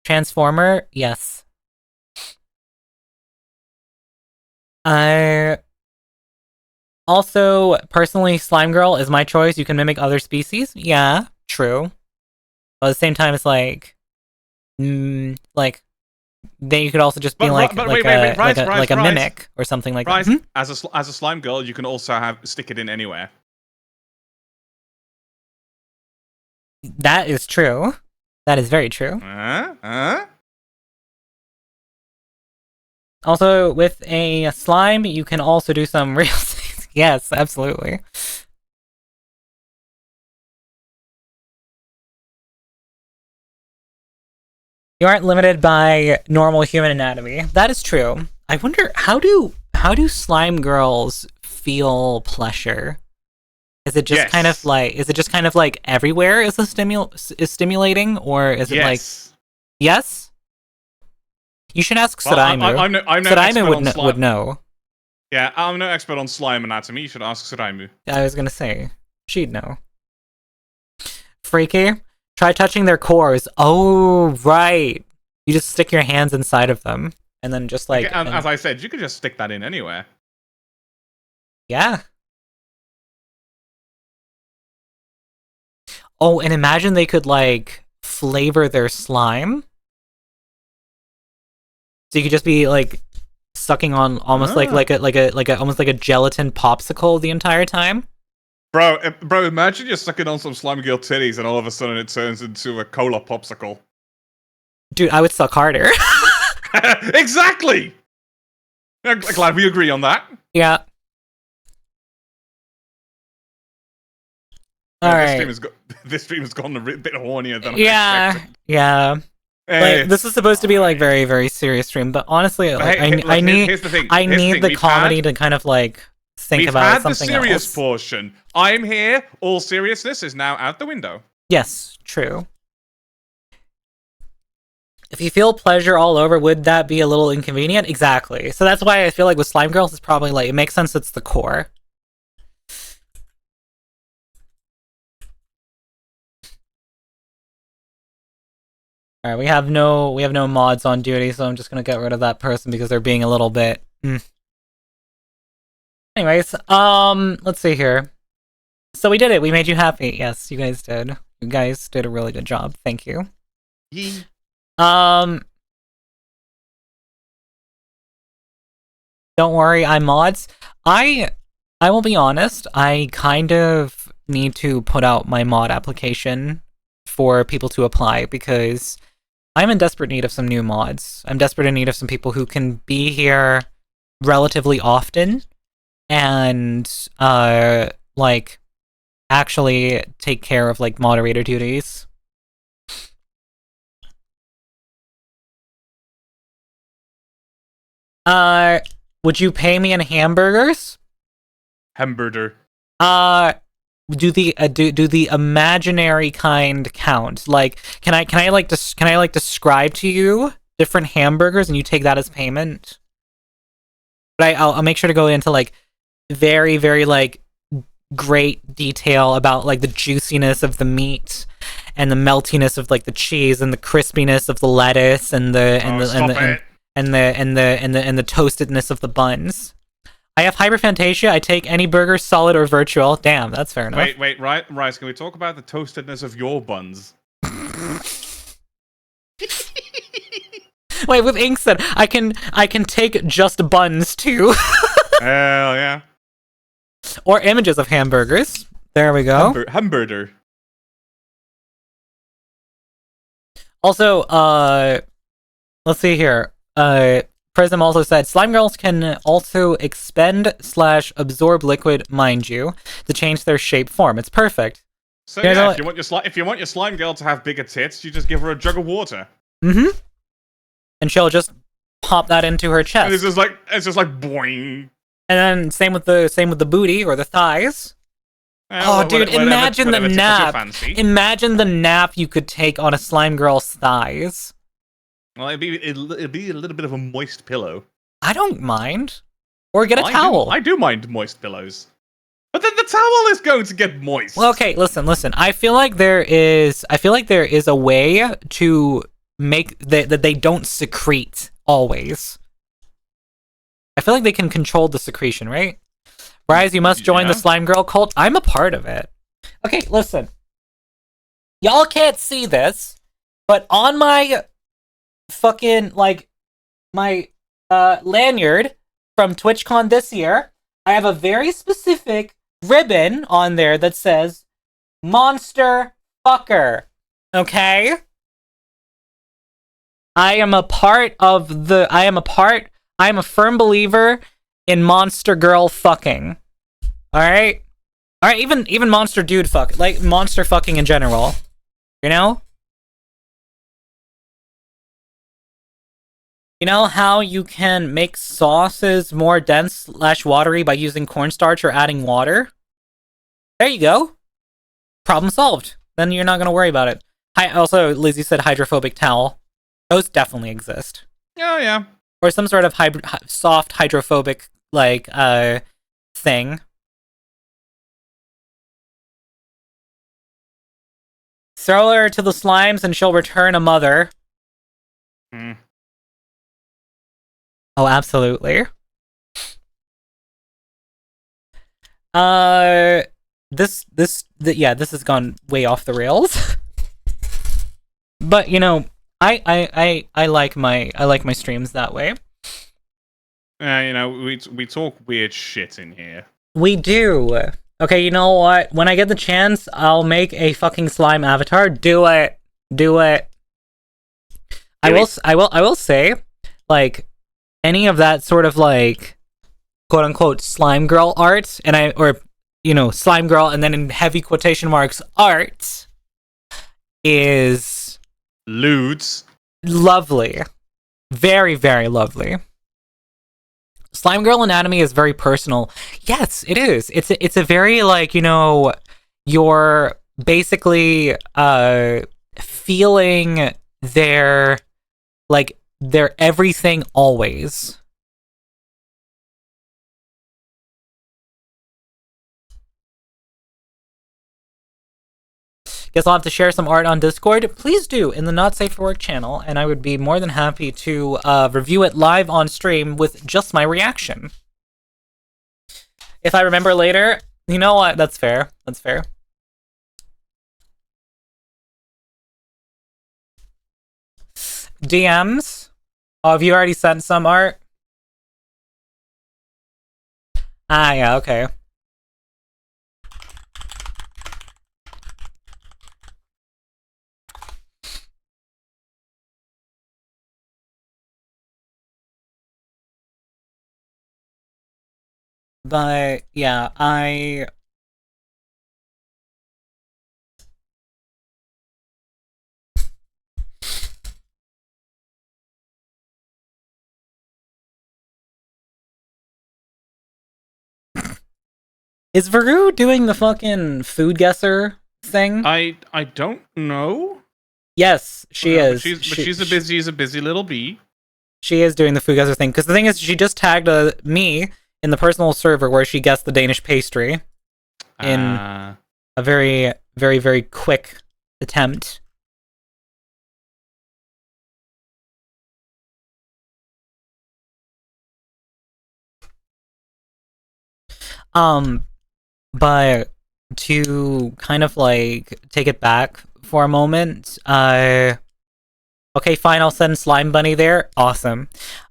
Transformer, yes. I also personally, Slime Girl is my choice. You can mimic other species. Yeah, true. But at the same time, it's like, like then you could also just be like a mimic or something like that. Hmm? As a slime girl, you can also stick it in anywhere. That is true. That is very true. Also, with a slime, you can also do some real things. Yes, absolutely. You aren't limited by normal human anatomy. That is true. I wonder how do slime girls feel pleasure? Is it just kind of like everywhere is stimulating, or is it like yes? You should ask Suraimu. I'm no Suraimu would know. Yeah, I'm no expert on slime anatomy. You should ask Suraimu. I was gonna say she'd know. Freaky. Try touching their cores. Oh, right. You just stick your hands inside of them, and then just like... as I said, you could just stick that in anywhere. Yeah. Oh, and imagine they could, like, flavor their slime. So you could just be, like, sucking on almost like almost like a gelatin popsicle the entire time. Bro, imagine you're sucking on some slime girl titties and all of a sudden it turns into a cola popsicle. Dude, I would suck harder. Exactly! I'm glad we agree on that. Yeah. Alright. This stream has gone a bit hornier than I expected. Yeah. Hey. Like, this is supposed to be like very, very serious stream, but honestly, like, I need the comedy to kind of like think about something else. We've had the serious portion. I'm here. All seriousness is now out the window. Yes, true. If you feel pleasure all over, would that be a little inconvenient? Exactly. So that's why I feel like with Slime Girls, it's probably like, it makes sense it's the core. Alright, we have no mods on duty, so I'm just gonna get rid of that person because they're being a little bit... Anyways, let's see here. So we did it. We made you happy. Yes, you guys did. You guys did a really good job. Thank you. Yee. Don't worry, I'm mods. I will be honest, I kind of need to put out my mod application for people to apply because I'm in desperate need of some new mods. I'm desperate in need of some people who can be here relatively often and like actually take care of like moderator duties. Would you pay me in hamburgers? Hamburger. Do the imaginary kind count? Like, can I like describe to you different hamburgers and you take that as payment? But I'll make sure to go into like very, very like great detail about like the juiciness of the meat and the meltiness of like the cheese and the crispiness of the lettuce and the toastedness of the buns. I have hyperphantasia. I take any burger, solid or virtual. Damn, that's fair enough. Wait, Rice, can we talk about the toastedness of your buns? Wait, with Inkson, I can take just buns too. Hell yeah. Or images of hamburgers. There we go. Hamburger. Also, let's see here. Prism also said, Slime Girls can also expend/absorb liquid, mind you, to change their shape form. It's perfect. So yeah, if you want your slime girl to have bigger tits, you just give her a jug of water. Mm-hmm. And she'll just pop that into her chest. And it's just like boing. And then same with the booty or the thighs. Dude, imagine the nap. Imagine the nap you could take on a slime girl's thighs. Well, it'd be a little bit of a moist pillow. I don't mind. Or get a towel. I do mind moist pillows. But then the towel is going to get moist. Well, okay, listen. I feel like there is a way to make that they don't secrete always. I feel like they can control the secretion, right? Rise, you must join the slime girl cult. I'm a part of it. Okay, listen. Y'all can't see this, but on my fucking, like, my lanyard from TwitchCon this year, I have a very specific ribbon on there that says Monster Fucker. Okay? I am a firm believer in monster girl fucking. Alright? Alright, even monster dude fuck. Like, monster fucking in general. You know? You know how you can make sauces more dense / watery by using cornstarch or adding water? There you go. Problem solved. Then you're not gonna worry about it. Also, Lizzie said hydrophobic towel. Those definitely exist. Oh, yeah. Or some sort of soft hydrophobic, like, thing. Throw her to the slimes and she'll return a mother. Oh, absolutely. This has gone way off the rails. But, you know, I like my streams that way. You know, we talk weird shit in here. We do. Okay, you know what? When I get the chance, I'll make a fucking slime avatar. Do it. I will say, like, any of that sort of, like, quote unquote slime girl art, slime girl, and then in heavy quotation marks art, is lewds. Lovely. Very, very lovely. Slime girl anatomy is very personal. Yes, it is. It's a very, like, you know, you're basically feeling their everything always. Guess I'll have to share some art on Discord. Please do, in the Not Safe for Work channel, and I would be more than happy to review it live on stream with just my reaction. If I remember later, you know what? That's fair. That's fair. DMs? Oh, have you already sent some art? Ah, yeah, okay. But, yeah, Is Veru doing the fucking food guesser thing? I don't know. Yes, she is. She's a busy little bee. She is doing the food guesser thing. Because the thing is, she just tagged me in the personal server where she guessed the Danish pastry in a very, very, very quick attempt. But to kind of, like, take it back for a moment, okay, fine, I'll send Slime Bunny there. Awesome.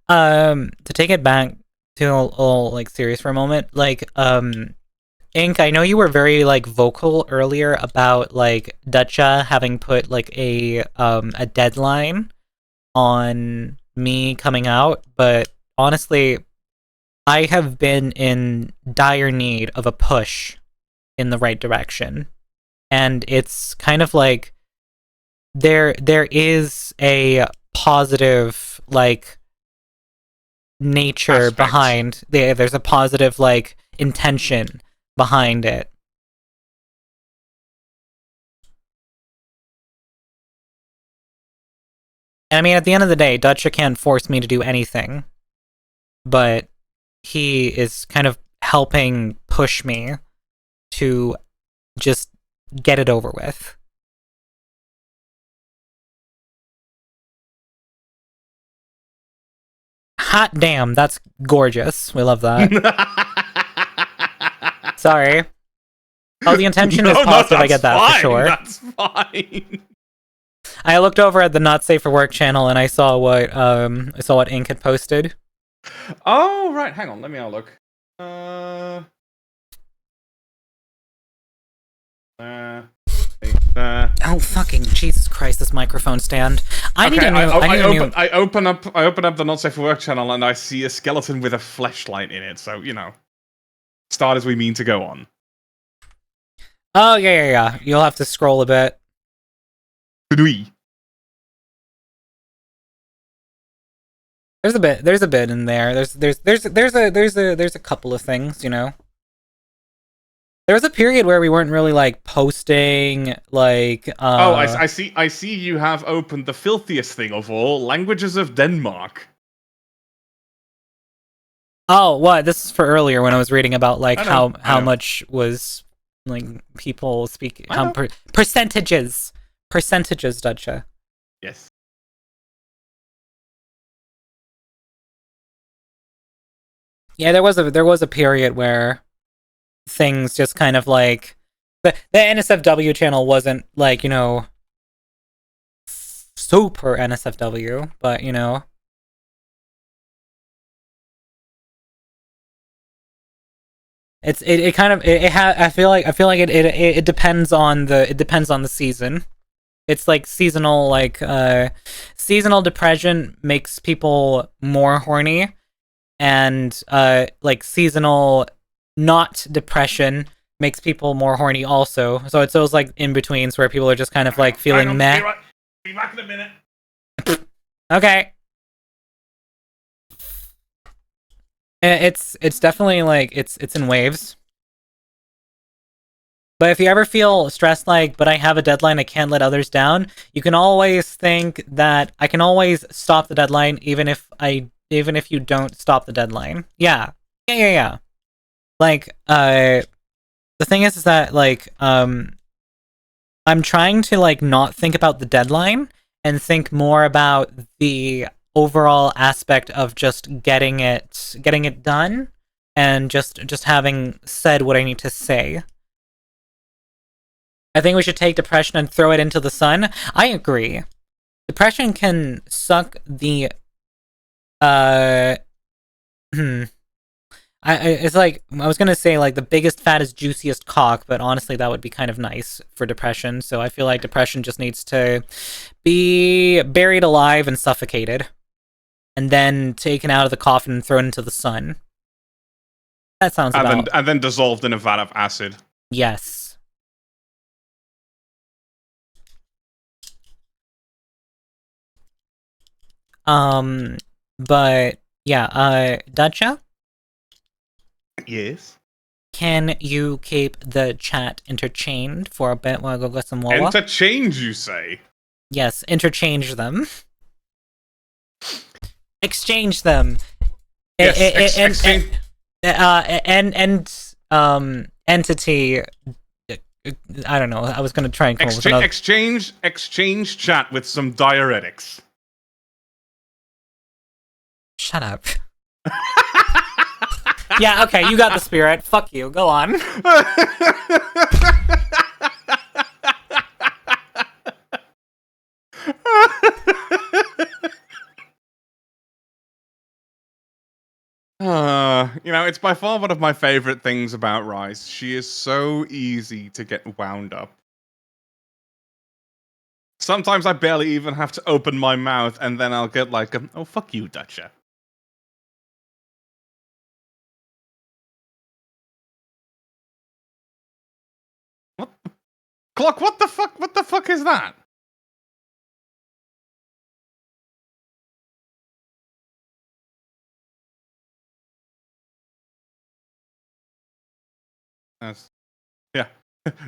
To take it back to a little, like, serious for a moment, like, Ink, I know you were very, like, vocal earlier about, like, Dutcha having put, like, a deadline on me coming out, but honestly, I have been in dire need of a push in the right direction. And it's kind of like there is a positive, like, nature behind there's a positive, like, intention behind it. And I mean, at the end of the day, Dutcha can't force me to do anything, but he is kind of helping push me to just get it over with. Hot damn, that's gorgeous. We love that. Sorry. Oh, the intention is positive. I get that fine. for sure. That's fine. I looked over at the Not Safe for Work channel and I saw what Ink had posted. Oh right, hang on. Let me have a look. Oh fucking Jesus Christ! This microphone stand. I open up the Not Safe for Work channel and I see a skeleton with a fleshlight in it. So start as we mean to go on. Oh yeah. You'll have to scroll a bit. We. There's a bit in there. There's a couple of things, There was a period where we weren't really like posting like I see you have opened the filthiest thing of all, Languages of Denmark. Oh, what? This is for earlier when I was reading about like how much was like people speak percentages, Dutcha. Yes. Yeah, there was a period where things just kind of like the NSFW channel wasn't like, super NSFW, but I feel like it depends on the season. It's like seasonal, like seasonal depression makes people more horny, and like seasonal not depression makes people more horny also. So it's those like in betweens where people are just kind of like feeling meh. Be back in a minute. Okay. It's definitely like it's in waves. But if you ever feel stressed like, but I have a deadline, I can't let others down, you can always think that I can always stop the deadline even if you don't stop the deadline. Yeah. Like, the thing is that, like, I'm trying to, like, not think about the deadline and think more about the overall aspect of just getting it done and just having said what I need to say. I think we should take depression and throw it into the sun. I agree. Depression can suck the it's like, I was gonna say like the biggest, fattest, juiciest cock, but honestly that would be kind of nice for depression, so I feel like depression just needs to be buried alive and suffocated. And then taken out of the coffin and thrown into the sun. That sounds about... And then dissolved in a vat of acid. Yes. But, yeah, Dacha? Yes? Can you keep the chat interchained for a bit while I go get some wawa? Interchange, you say? Yes, interchange them. Exchange them. Yes, exchange. Entity. I don't know. I was gonna try and come up with another... Exchange chat with some diuretics. Shut up. Yeah, okay, you got the spirit. Fuck you. Go on. It's by far one of my favorite things about Rice. She is so easy to get wound up. Sometimes I barely even have to open my mouth, and then I'll get like, oh, fuck you, Dutcha. What? Clock, what the fuck? What the fuck is that? Yeah.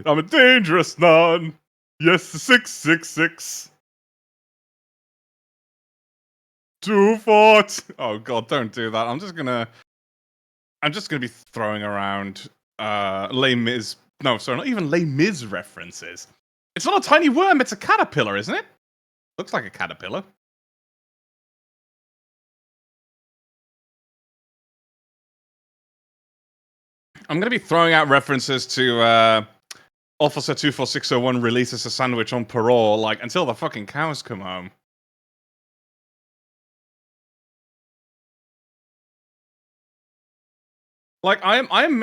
I'm a dangerous nun. Yes, 666. 2 fort. Oh god, don't do that. I'm just gonna be throwing around Les Mis. No, sorry, not even Les Mis references. It's not a tiny worm, it's a caterpillar, isn't it? Looks like a caterpillar. I'm gonna be throwing out references to Officer 24601 releases a sandwich on parole, like until the fucking cows come home. Like I am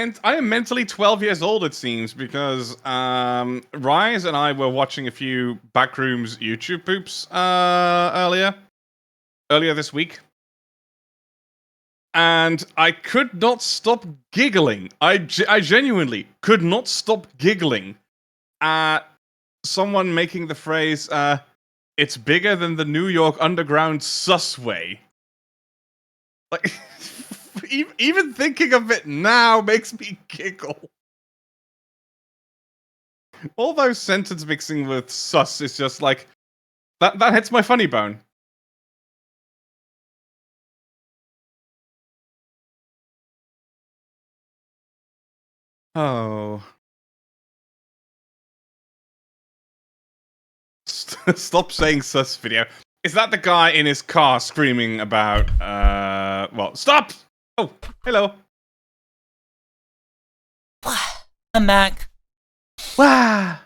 mentally 12 years old, it seems, because Rise and I were watching a few Backrooms YouTube poops earlier this week. And I could not stop giggling. I genuinely could not stop giggling at someone making the phrase, it's bigger than the New York Underground susway. Like, even thinking of it now makes me giggle. All those sentence mixing with sus is just like, that hits my funny bone. Oh. Stop saying sus video. Is that the guy in his car screaming about, well, stop! Oh, hello. I'm back. Wow.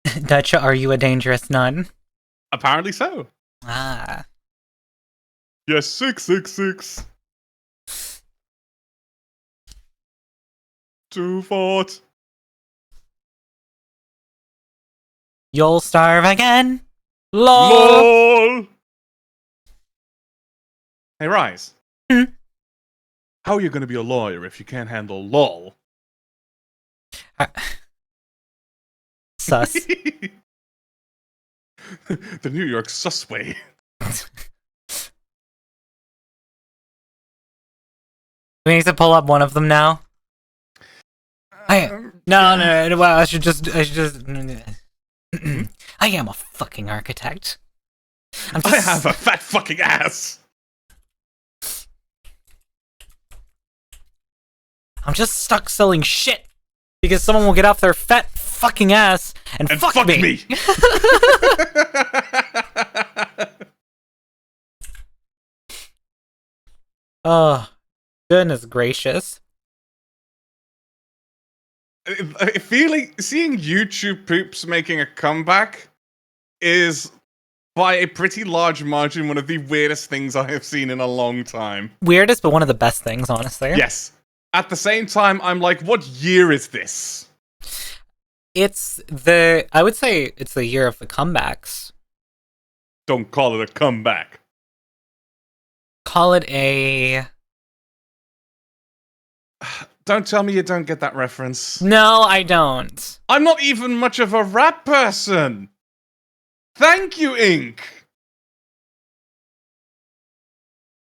Dutcha, are you a dangerous nun? Apparently so. Ah. Yes, 666. 2-4. You'll starve again. LOL. Hey, Rise. Hmm? How are you going to be a lawyer if you can't handle LOL? Sus. The New York susway. We need to pull up one of them now. No. Well, I should just. I am a fucking architect. I have a fat fucking ass. I'm just stuck selling shit because someone will get off their fat fucking ass and fuck me. Oh, goodness gracious. Seeing YouTube poops making a comeback is, by a pretty large margin, one of the weirdest things I have seen in a long time. Weirdest, but one of the best things, honestly. Yes. At the same time, I'm like, what year is this? I would say it's the year of the comebacks. Don't call it a comeback. Call it a... Don't tell me you don't get that reference. No, I don't. I'm not even much of a rap person. Thank you, Ink.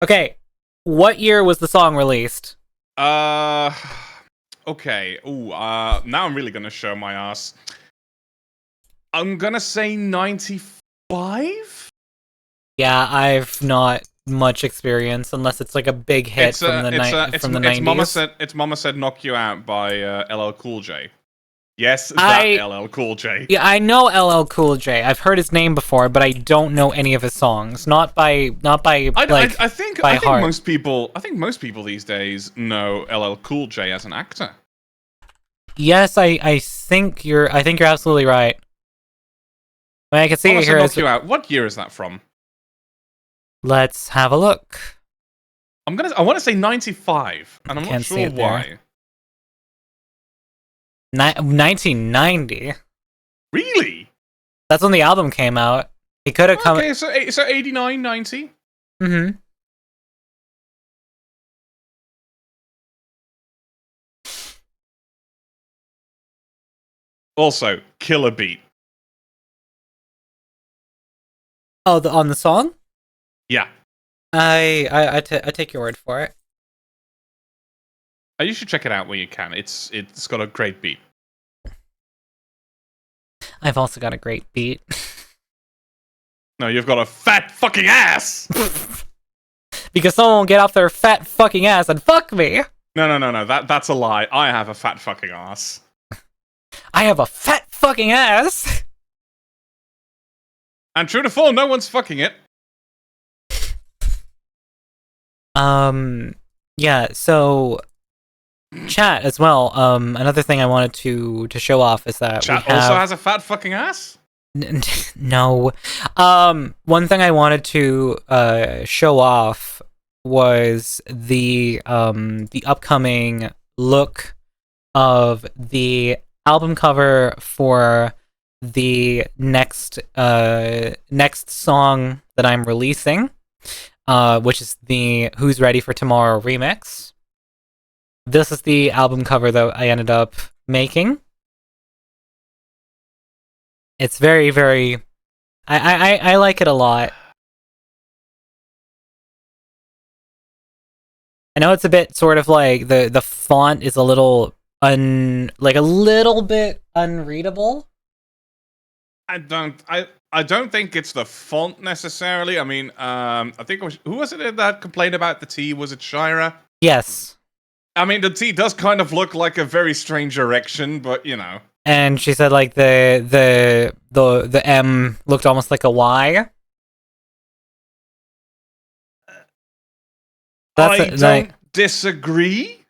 Okay, what year was the song released? Okay. Ooh, now I'm really gonna show my ass. I'm gonna say 95? Yeah, I've not much experience unless it's like a big hit from the 90s. It's Mama Said Knock You Out by LL Cool J. Yes, that LL Cool J. Yeah, I know LL Cool J. I've heard his name before, but I don't know any of his songs. Not by I think heart. most people these days know LL Cool J as an actor. Yes, I think you're absolutely right. I mean, I can see it here. Knock You Out. What year is that from? Let's have a look. I want to say 95, and I'm not sure why. 1990. Really? That's when the album came out. It could have come. Okay, so 89, 90. Mm-hmm. Also, killer beat. Oh, on the song? Yeah. I take your word for it. You should check it out when you can. It's got a great beat. I've also got a great beat. No, you've got a fat fucking ass! Because someone will get off their fat fucking ass and fuck me! No. That's a lie. I have a fat fucking ass. I have a fat fucking ass! And true to form, no one's fucking it. Yeah, so chat as well. Another thing I wanted to show off is that we Chat also have has a fat fucking ass. no. One thing I wanted to show off was the upcoming look of the album cover for the next song that I'm releasing, which is the Who's Ready for Tomorrow remix. This is the album cover that I ended up making. It's very, very. I like it a lot. I know it's a bit sort of like the font is a little a little bit unreadable. I don't think it's the font necessarily. I mean, I think who was it that complained about the T? Was it Shira? Yes. I mean, the T does kind of look like a very strange erection, but you know. And she said like the M looked almost like a Y. I don't disagree.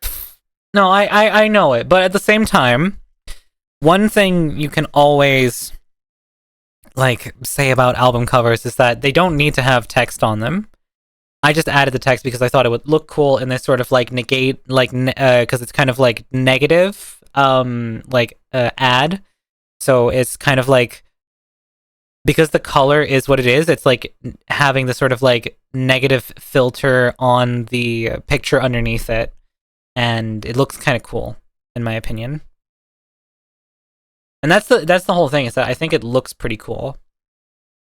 No, I know it, but at the same time, one thing you can always like say about album covers is that they don't need to have text on them. I just added the text because I thought it would look cool in this sort of like negate, like because it's kind of like negative, ad. So it's kind of like because the color is what it is. It's like having the sort of like negative filter on the picture underneath it, and it looks kind of cool in my opinion. And that's the whole thing, is that I think it looks pretty cool.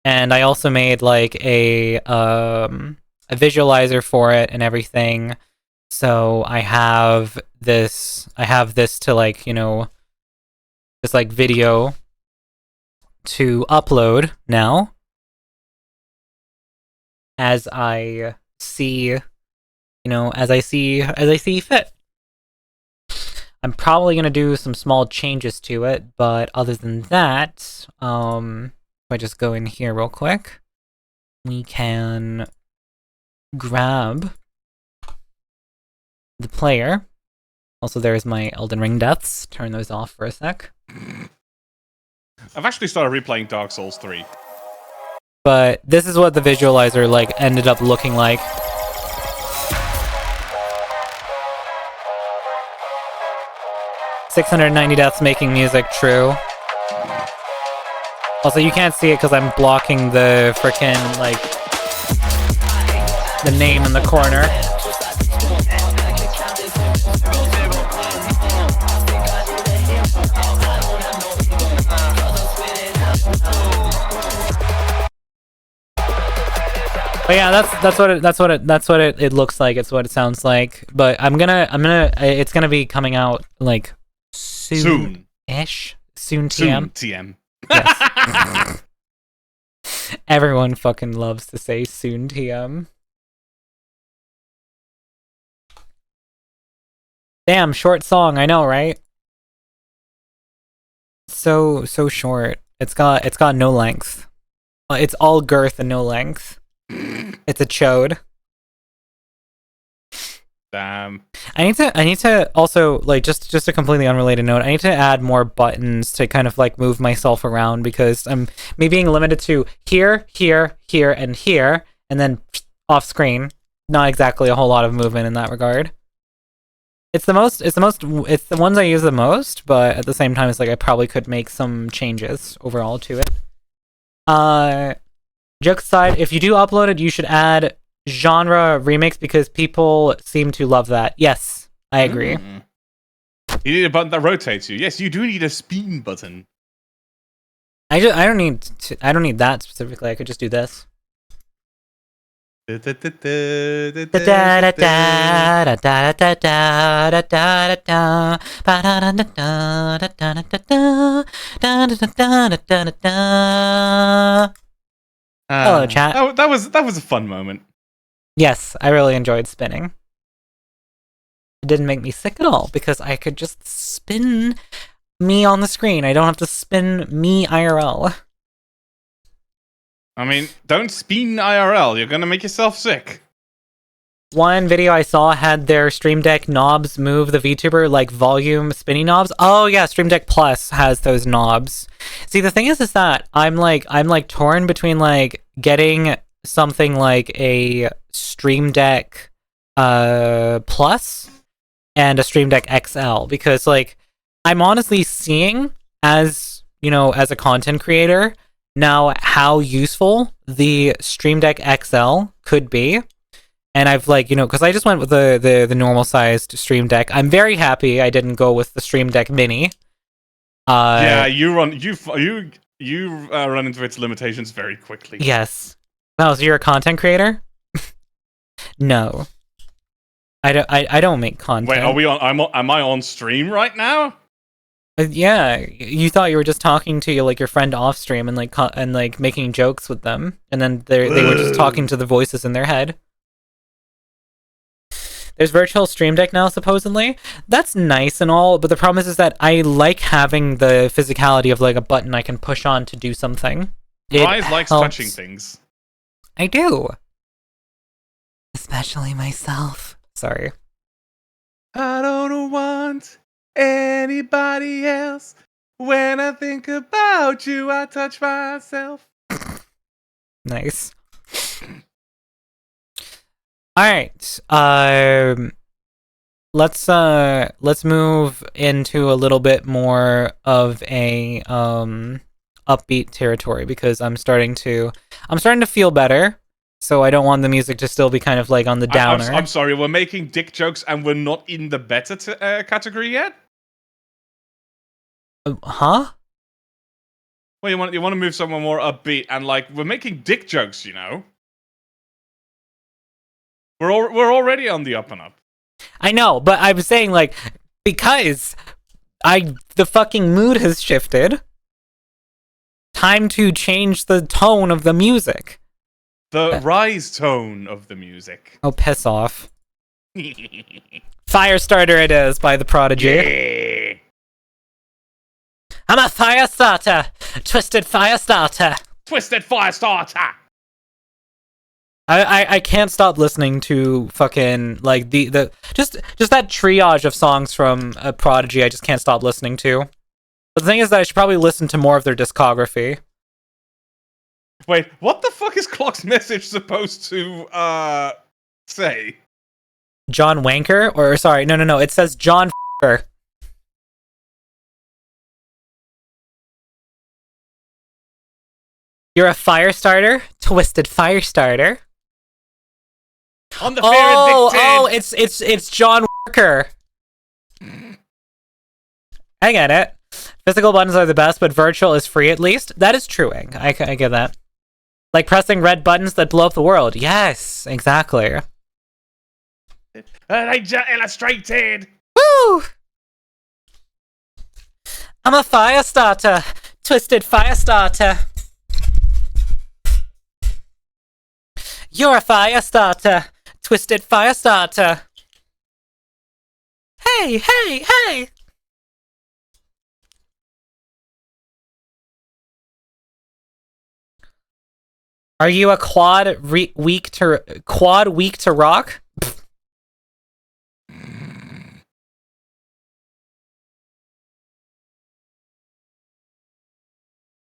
And I also made like a visualizer for it and everything. So I have this to like, you know, this like video to upload now as I see, as I see fit. I'm probably going to do some small changes to it, but other than that, if I just go in here real quick, we can grab the player. Also, there's my Elden Ring deaths. Turn those off for a sec. I've actually started replaying Dark Souls 3. But this is what the visualizer like ended up looking like. $690 deaths making music, true. Also, you can't see it because I'm blocking the frickin' like the name in the corner. But yeah, that's what it looks like. It's what it sounds like. But it's gonna be coming out like soon-ish. Soon TM. Soon TM. Yes. Everyone fucking loves to say soon TM. Damn, short song, I know, right? So short. It's got no length. It's all girth and no length. It's a chode. Damn. I need to also, like, just a completely unrelated note, I need to add more buttons to kind of like move myself around, because me being limited to here, here, here, and here, and then off screen. Not exactly a whole lot of movement in that regard. It's the ones I use the most, but at the same time, it's like I probably could make some changes overall to it. Joke aside, if you do upload it, you should add genre remix, because people seem to love that. Yes, I agree. You need a button that rotates you. Yes, you do need a spin button. I don't need that specifically. I could just do this. Hello, chat. That was a fun moment. Yes, I really enjoyed spinning. It didn't make me sick at all, because I could just spin me on the screen. I don't have to spin me IRL. I mean, don't spin IRL. You're gonna make yourself sick. one video I saw had their Stream Deck knobs move the VTuber like volume spinny knobs. Oh yeah, Stream Deck Plus has those knobs. See, the thing is that I'm like torn between like getting something like a Stream Deck Plus and a Stream Deck XL, because like I'm honestly seeing, as you know, as a content creator now, how useful the Stream Deck XL could be. And I've like, you know, because I just went with the normal sized Stream Deck. I'm very happy I didn't go with the Stream Deck Mini. Yeah, you run into its limitations very quickly. Yes. Oh, so you're a content creator? No. I don't make content. Wait, are we on? Am I on stream right now? Yeah, you thought you were just talking to like your friend off stream and like making jokes with them, and then they were just talking to the voices in their head. There's virtual Stream Deck now, supposedly. That's nice and all, but the problem is that I like having the physicality of like a button I can push on to do something. Rise likes touching things. I do. Especially myself. Sorry. I don't want anybody else. When I think about you, I touch myself. Nice. All right. Let's move into a little bit more of a upbeat territory, because I'm starting to feel better. So I don't want the music to still be kind of like on the downer. I'm sorry, we're making dick jokes and we're not in the better category yet? Huh? Well, you want to move somewhere more upbeat, and like we're making dick jokes, you know. We're already on the up and up. I know, but I'm saying like, because the fucking mood has shifted. Time to change the tone of the music. The rise tone of the music. Oh, piss off. Firestarter it is by The Prodigy. Yeah. I'm a fire starter. Twisted fire starter. Twisted fire starter. I can't stop listening to fucking like the just that triage of songs from Prodigy. I just can't stop listening to. But the thing is that I should probably listen to more of their discography. Wait, what the fuck is Clock's message supposed to say? John Wanker? Or sorry, no. It says John F***er. You're a fire starter? Twisted fire starter? On the fear addicted. It's John Walker. I get it. Physical buttons are the best, but virtual is free at least. That is true, Ing. I get that. Like pressing red buttons that blow up the world. Yes, exactly. Illustrated. Woo! I'm a fire starter. Twisted fire starter. You're a fire starter. Twisted fire starter. Hey! Are you a quad weak to rock?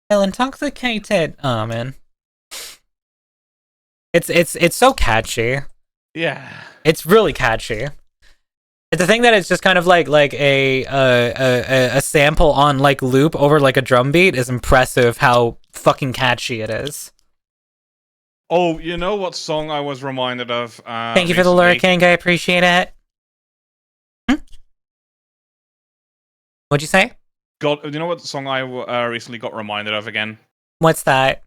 Feel intoxicated. Oh man. It's so catchy. Yeah. It's really catchy. The thing that it's just kind of like a sample on like loop over like a drum beat is impressive how fucking catchy it is. Oh, you know what song I was reminded of? Thank you for the lure, King. I appreciate it. What'd you say? God, you know what song I recently got reminded of again? What's that?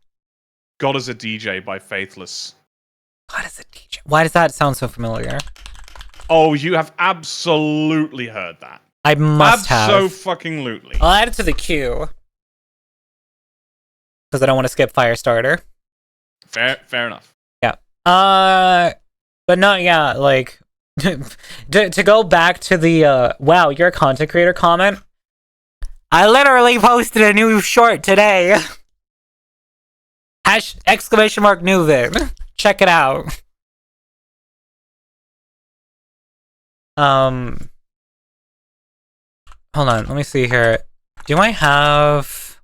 God is a DJ by Faithless. God is a DJ. Why does that sound so familiar? Oh, you have absolutely heard that. I must have. Abso-fucking-lutely. I'll add it to the queue. Because I don't want to skip Firestarter. Fair enough. Yeah. But not, yeah, like, to go back to the, wow, you're a content creator comment. I literally posted a new short today. !! New then. Check it out. Um, hold on, let me see here. Do I have...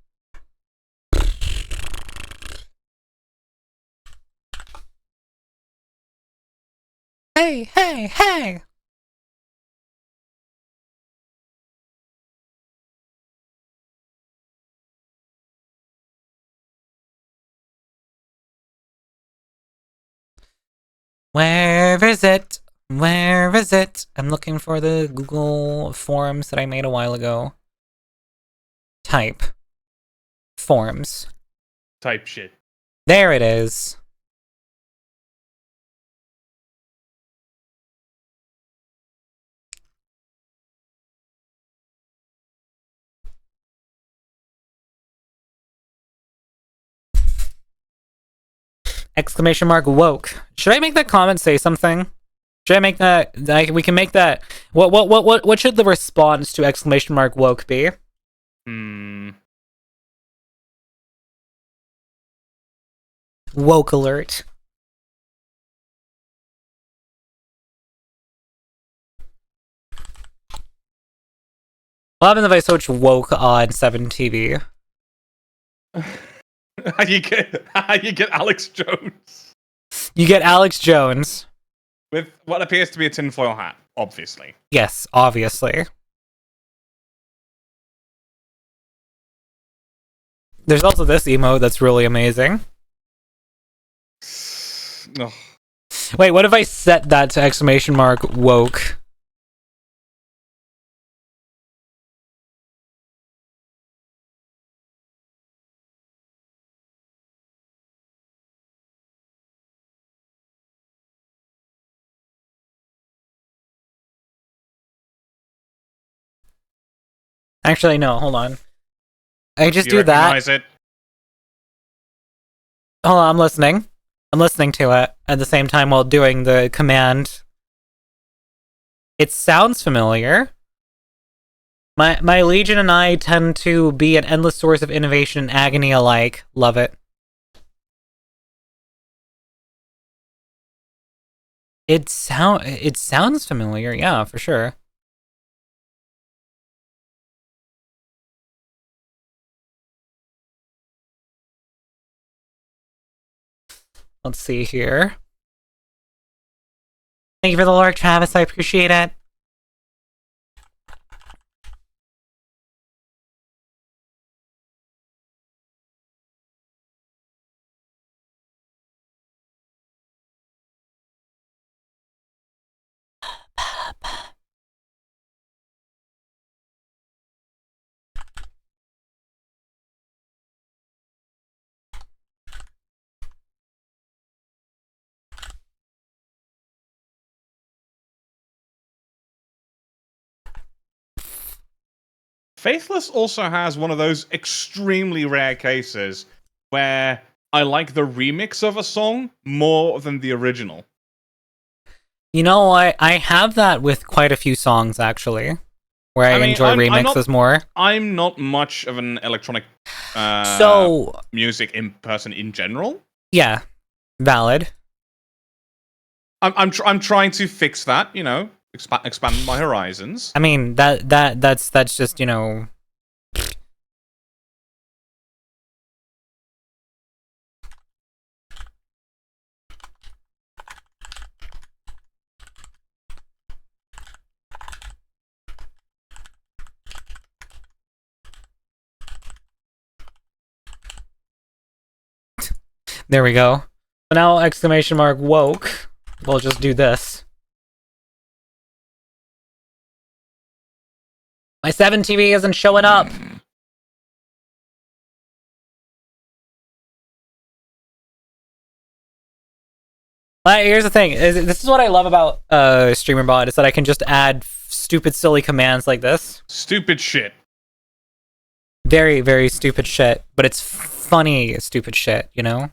Hey, hey, hey! Where is it? Where is it? I'm looking for the Google Forms that I made a while ago. Type. Forms. Type shit. There it is. Exclamation mark woke. Should I make that comment say something? Should I make that, like, we can make that, what should the response to exclamation mark woke be? Woke alert. What happens if I search woke on 7TV? you get Alex Jones. You get Alex Jones. With what appears to be a tinfoil hat, obviously. Yes, obviously. There's also this emote that's really amazing. Ugh. Wait, what if I set that to exclamation mark woke? Actually, no, hold on. I just do that. It? Hold on, I'm listening. I'm listening to it at the same time while doing the command. It sounds familiar. My Legion and I tend to be an endless source of innovation and agony alike. Love it. It sounds familiar, yeah, for sure. Let's see here. Thank you for the lurk, Travis. I appreciate it. Faithless also has one of those extremely rare cases where I like the remix of a song more than the original. You know, I have that with quite a few songs, actually, where I mean, enjoy remixes more. I'm not much of an electronic music person in general. Yeah, valid. I'm trying to fix that, you know, expand my horizons. I mean, that's just, you know... There we go. So now exclamation mark woke. We'll just do this. My 7TV isn't showing up. Here's the thing. This is what I love about StreamerBot, is that I can just add stupid, silly commands like this. Stupid shit. Very, very stupid shit. But it's funny, stupid shit, you know?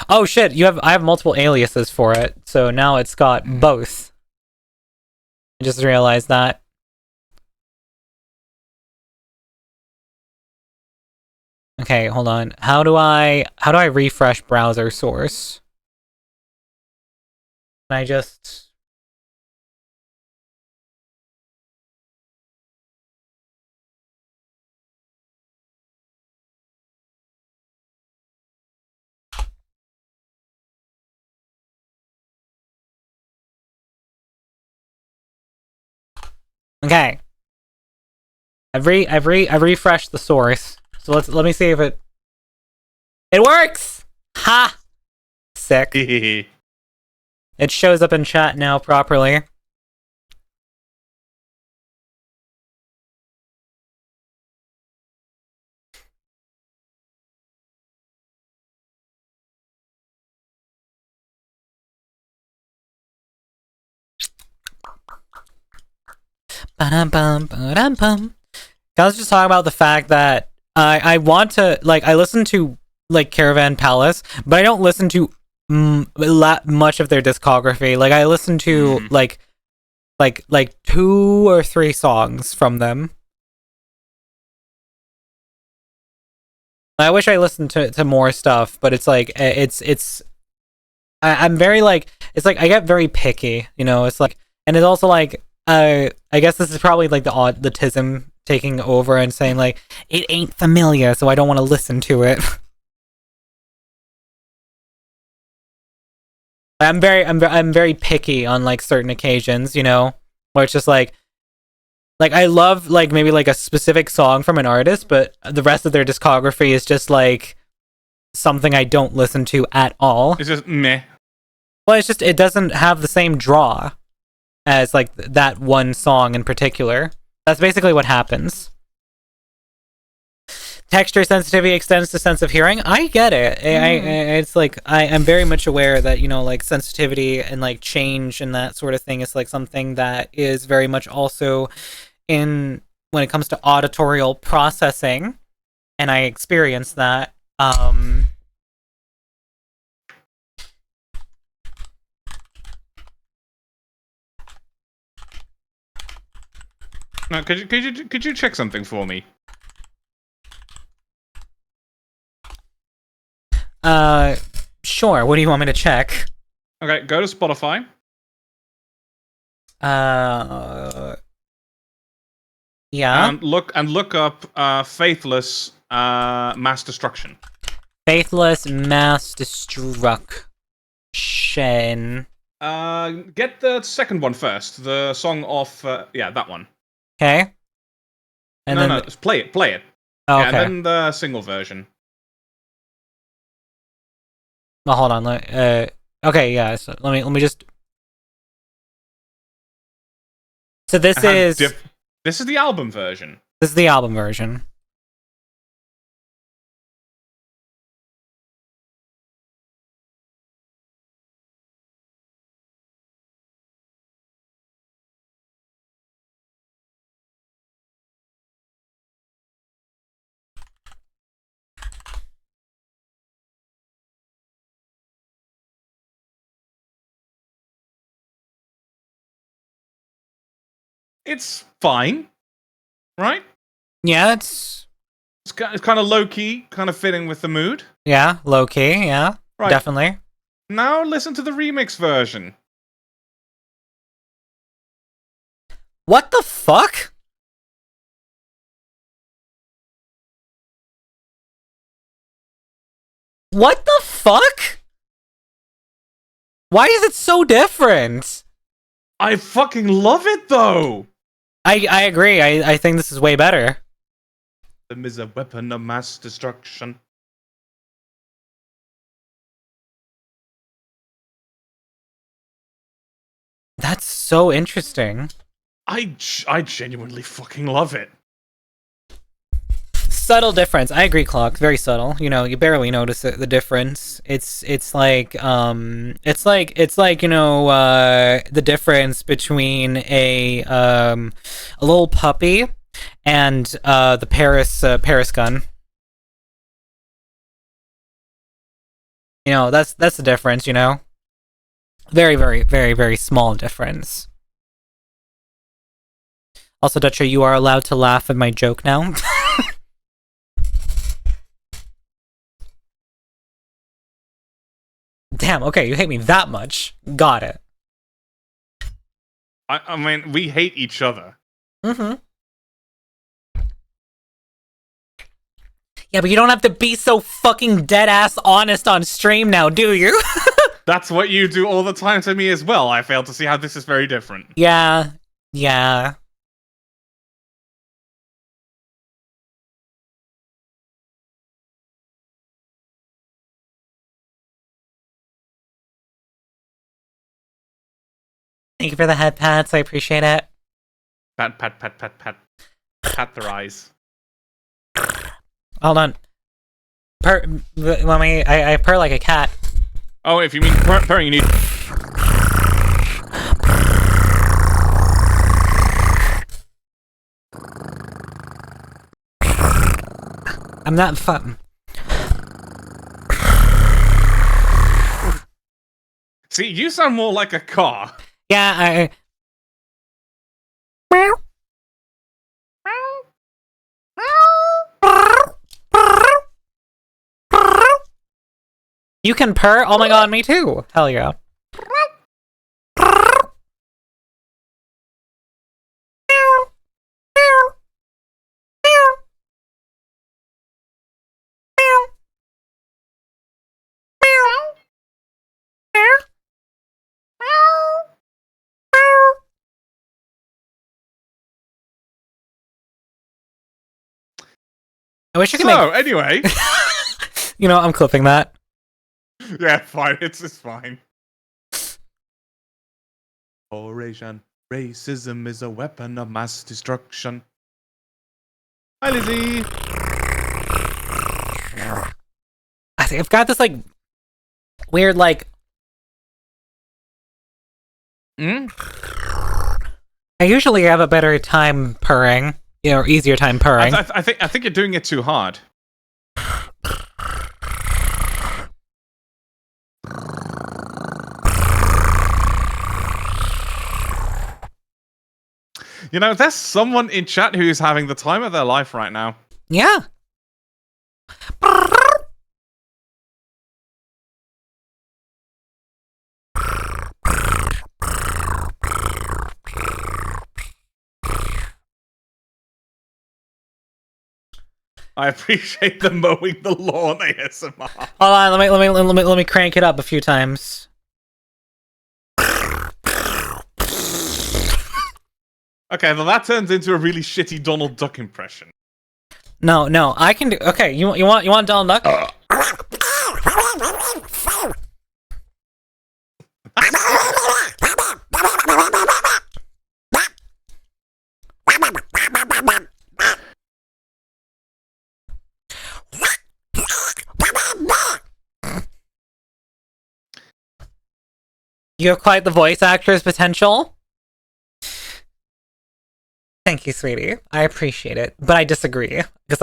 Oh shit, I have multiple aliases for it, so now it's got both. I just realized that. Okay, hold on. How do I refresh browser source? Can I just... Okay. I've refreshed the source. So let me see if it works. Ha! Sick. It shows up in chat now properly. Ba-dum-bum. I was just talking about the fact that I want to, like, I listen to, like, Caravan Palace, but I don't listen to much of their discography. Like, I listen to, like 2 or 3 songs from them. I wish I listened to more stuff, but it's like, I'm very, like, it's like, I get very picky, you know, it's like, and it's also like, I guess this is probably like the tism taking over and saying like, it ain't familiar, so I don't want to listen to it. I'm very picky on like certain occasions, you know, where it's just like I love like maybe like a specific song from an artist, but the rest of their discography is just like something I don't listen to at all. It's just meh. Well, it's just, it doesn't have the same draw as like that one song in particular. That's basically what happens. Texture sensitivity extends to sense of hearing. I get it. It's like I'm very much aware that, you know, like sensitivity and like change and that sort of thing is like something that is very much also in when it comes to auditorial processing, and I experience that. No, could you check something for me? Sure. What do you want me to check? Okay, go to Spotify. Yeah. And look up Faithless Mass Destruction. Faithless Mass Destruction. Get the second one first. The song off yeah, that one. Okay. And no, then no, just play it. Oh, okay. Yeah, and then the single version. Well, hold on. Okay, yeah. So let me just. So this is the album version. This is the album version. It's fine, right? Yeah, it's kind of low key, kind of fitting with the mood. Yeah, low key. Yeah, right. Definitely. Now listen to the remix version. What the fuck? What the fuck? Why is it so different? I fucking love it though. I agree. I think this is way better. Them is a weapon of mass destruction. That's so interesting. I genuinely fucking love it. Subtle difference. I agree, Clock. Very subtle. You know, you barely notice the difference. It's like you know, the difference between a little puppy and the Paris gun. You know, that's the difference. You know, very, very, very, very small difference. Also, Dutcher, you are allowed to laugh at my joke now. Damn, okay, you hate me that much. Got it. I mean, we hate each other. Mm-hmm. Yeah, but you don't have to be so fucking dead-ass honest on stream now, do you? That's what you do all the time to me as well. I fail to see how this is very different. Yeah. Thank you for the head pats. I appreciate it. Pat. Pat their eyes. Hold on. Let me. I purr like a cat. Oh, if you mean purring, you need. I'm not fun. See, you sound more like a car. Yeah, You can purr? Oh my god, me too. Hell yeah. I wish you could So, anyway. You know, I'm clipping that. Yeah, fine. It's fine. Oration. Racism is a weapon of mass destruction. Hi, Lizzie. I think I've got this, like, weird, like... I usually have a better time purring. You know, or easier time purring. I think you're doing it too hard. You know, there's someone in chat who's having the time of their life right now. Yeah. I appreciate the mowing the lawn ASMR. Hold on, let me crank it up a few times. Okay, well that turns into a really shitty Donald Duck impression. No, I can do. Okay, you want Donald Duck? You have quite the voice actor's potential. Thank you, sweetie. I appreciate it, but I disagree because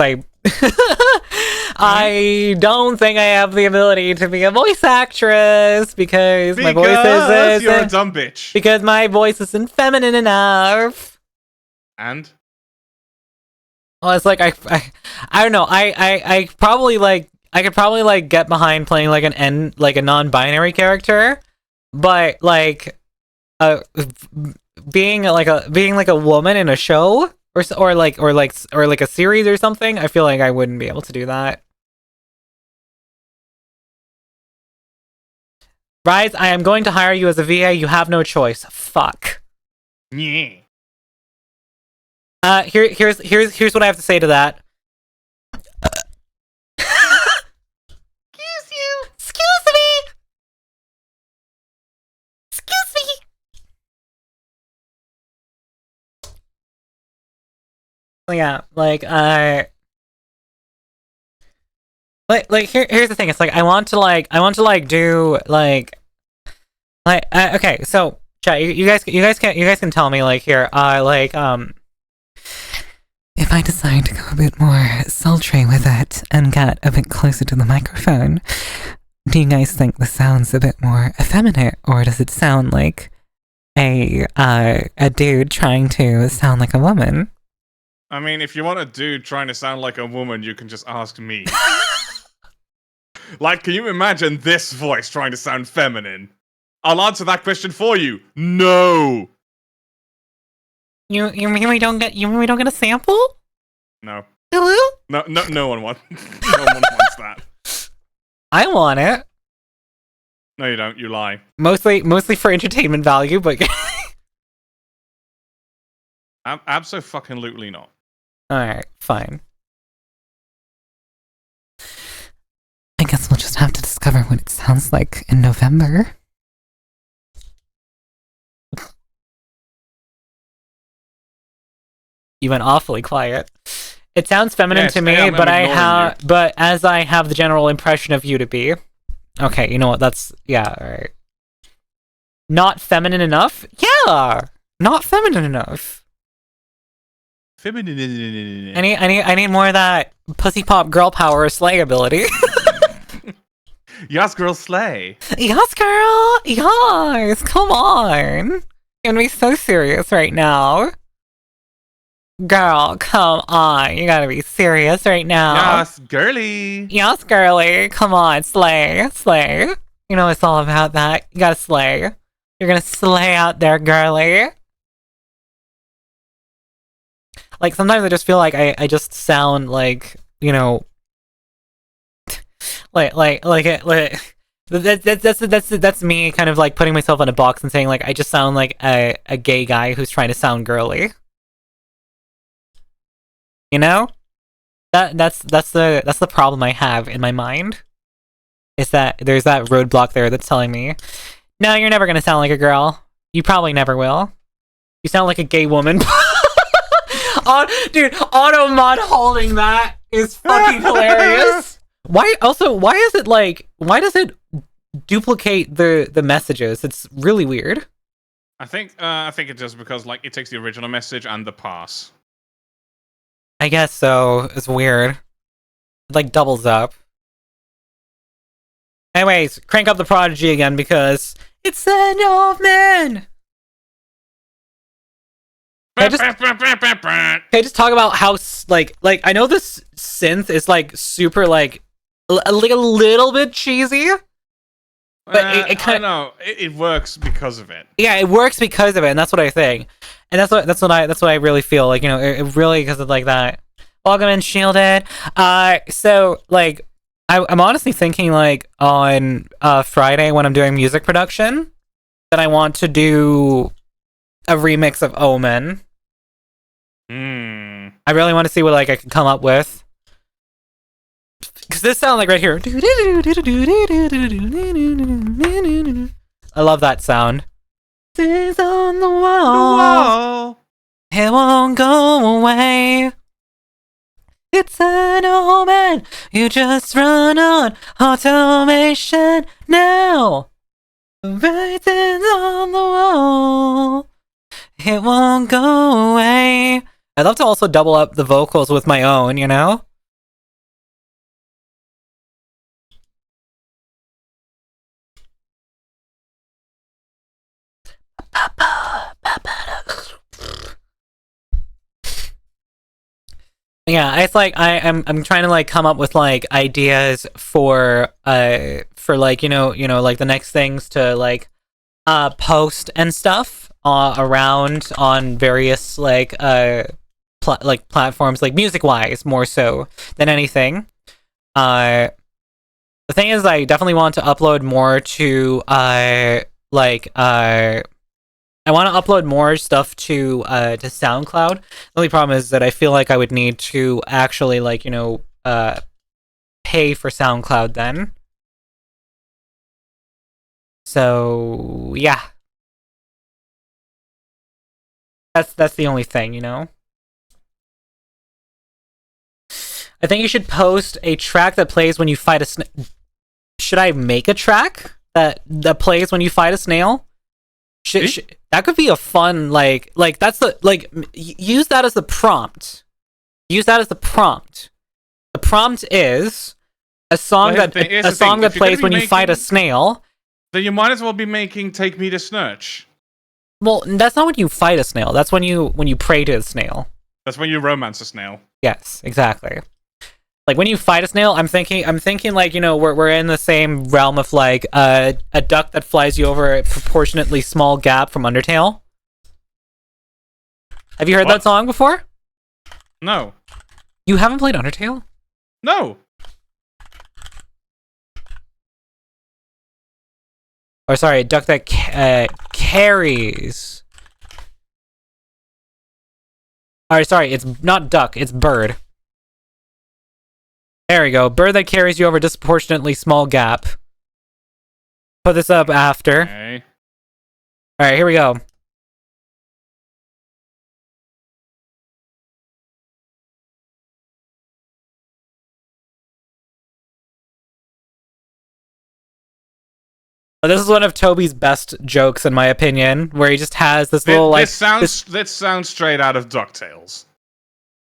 I don't think I have the ability to be a voice actress because my voice is you're a dumb bitch. Because my voice isn't feminine enough. And well, it's like I don't know. I could probably get behind playing like a non-binary character, but like being like a woman in a show or like a series or something, I feel like I wouldn't be able to do that. Rise, I am going to hire you as a VA. You have no choice. Fuck. yeah. Here's what I have to say to that. Excuse me. Yeah, like here's the thing. It's like I want to do okay. So chat, you guys can tell me like here if I decide to go a bit more sultry with it and get a bit closer to the microphone, do you guys think this sounds a bit more effeminate, or does it sound like a dude trying to sound like a woman? I mean, if you want a dude trying to sound like a woman, you can just ask me. Like, can you imagine this voice trying to sound feminine? I'll answer that question for you. No. You mean we don't get a sample? No. Hello? No one wants. No one wants that. I want it. No, you don't. You lie. Mostly for entertainment value, but Abso-fucking-lutely not. alright, fine. I guess we'll just have to discover what it sounds like in November. You went awfully quiet. It sounds feminine Yeah, to stay me, on, but I'm ignoring but as I have the general impression of you to be. Okay, you know what? That's alright. Not feminine enough? Yeah, not feminine enough. Feminine. I need more of that pussy pop girl power slay ability. Yes, girl, slay. Yes, girl. Yes. Come on. You're gonna be so serious right now. Girl, come on. You gotta be serious right now. Yes, girly. Yes, girly. Come on. Slay. Slay. You know it's all about that. You gotta slay. You're gonna slay out there, girly. Like, sometimes I just feel like I just sound like, you know, that's me kind of like putting myself in a box and saying like I just sound like a gay guy who's trying to sound girly. You know? That's the problem I have in my mind. Is that there's that roadblock there that's telling me, no, you're never gonna sound like a girl. You probably never will. You sound like a gay woman. Dude, Automod holding that is fucking hilarious. Why does it duplicate the messages? It's really weird. I think it's just because like it takes the original message and the pass. I guess so. It's weird. It like doubles up. Anyways, crank up the Prodigy again because it's the end of man. Can I just talk about how like I know this synth is like super like a little bit cheesy, but it kind of it works because of it. Yeah, it works because of it, and that's what I think, and that's what I really feel like. You know, it really because of like that. Welcome in, Shielded. So like I'm honestly thinking like on Friday when I'm doing music production that I want to do a remix of Omen. I really want to see what like I can come up with. Because this sound like right here. I love that sound. Things on the wall. It won't go away. It's an omen. You just run on automation now. Writings on the wall. It won't go away. I'd love to also double up the vocals with my own, you know? Yeah, it's like I'm trying to like come up with like ideas for like you know like the next things to like post and stuff around on various like platforms, like music wise more so than anything. The thing is, I definitely want to upload more to I want to upload more stuff to SoundCloud. The only problem is that I feel like I would need to actually like you know pay for SoundCloud then. So yeah, that's the only thing, you know. I think you should post a track that plays when you fight a snail. Should I make a track that plays when you fight a snail? That could be a fun like that's the like use that as the prompt. Use that as the prompt. The prompt is a song that plays when you fight a snail. Then you might as well be making "Take Me to Snurch." Well, that's not when you fight a snail. That's when you pray to a snail. That's when you romance a snail. Yes, exactly. Like when you fight a snail, I'm thinking like, you know, we're in the same realm of like a duck that flies you over a proportionately small gap from Undertale. Have you heard that song before? No. You haven't played Undertale? No. Or sorry, a duck that carries. Alright, sorry, it's not duck, it's bird. There we go. Bird that carries you over a disproportionately small gap. Put this up after. Okay. Alright, here we go. This is one of Toby's best jokes, in my opinion, where he just has this little like. This sounds straight out of DuckTales.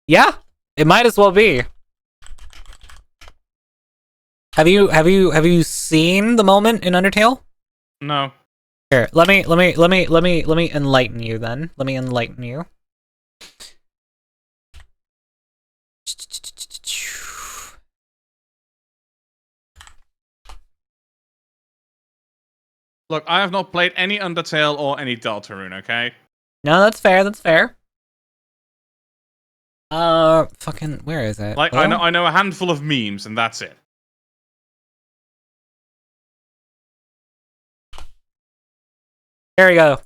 Yeah, it might as well be. Have you seen the moment in Undertale? No. Here, let me enlighten you then. Let me enlighten you. Look, I have not played any Undertale or any Deltarune, okay? No, that's fair, that's fair. Fucking, where is it? Like, Oh? I know a handful of memes, and that's it. Here we go.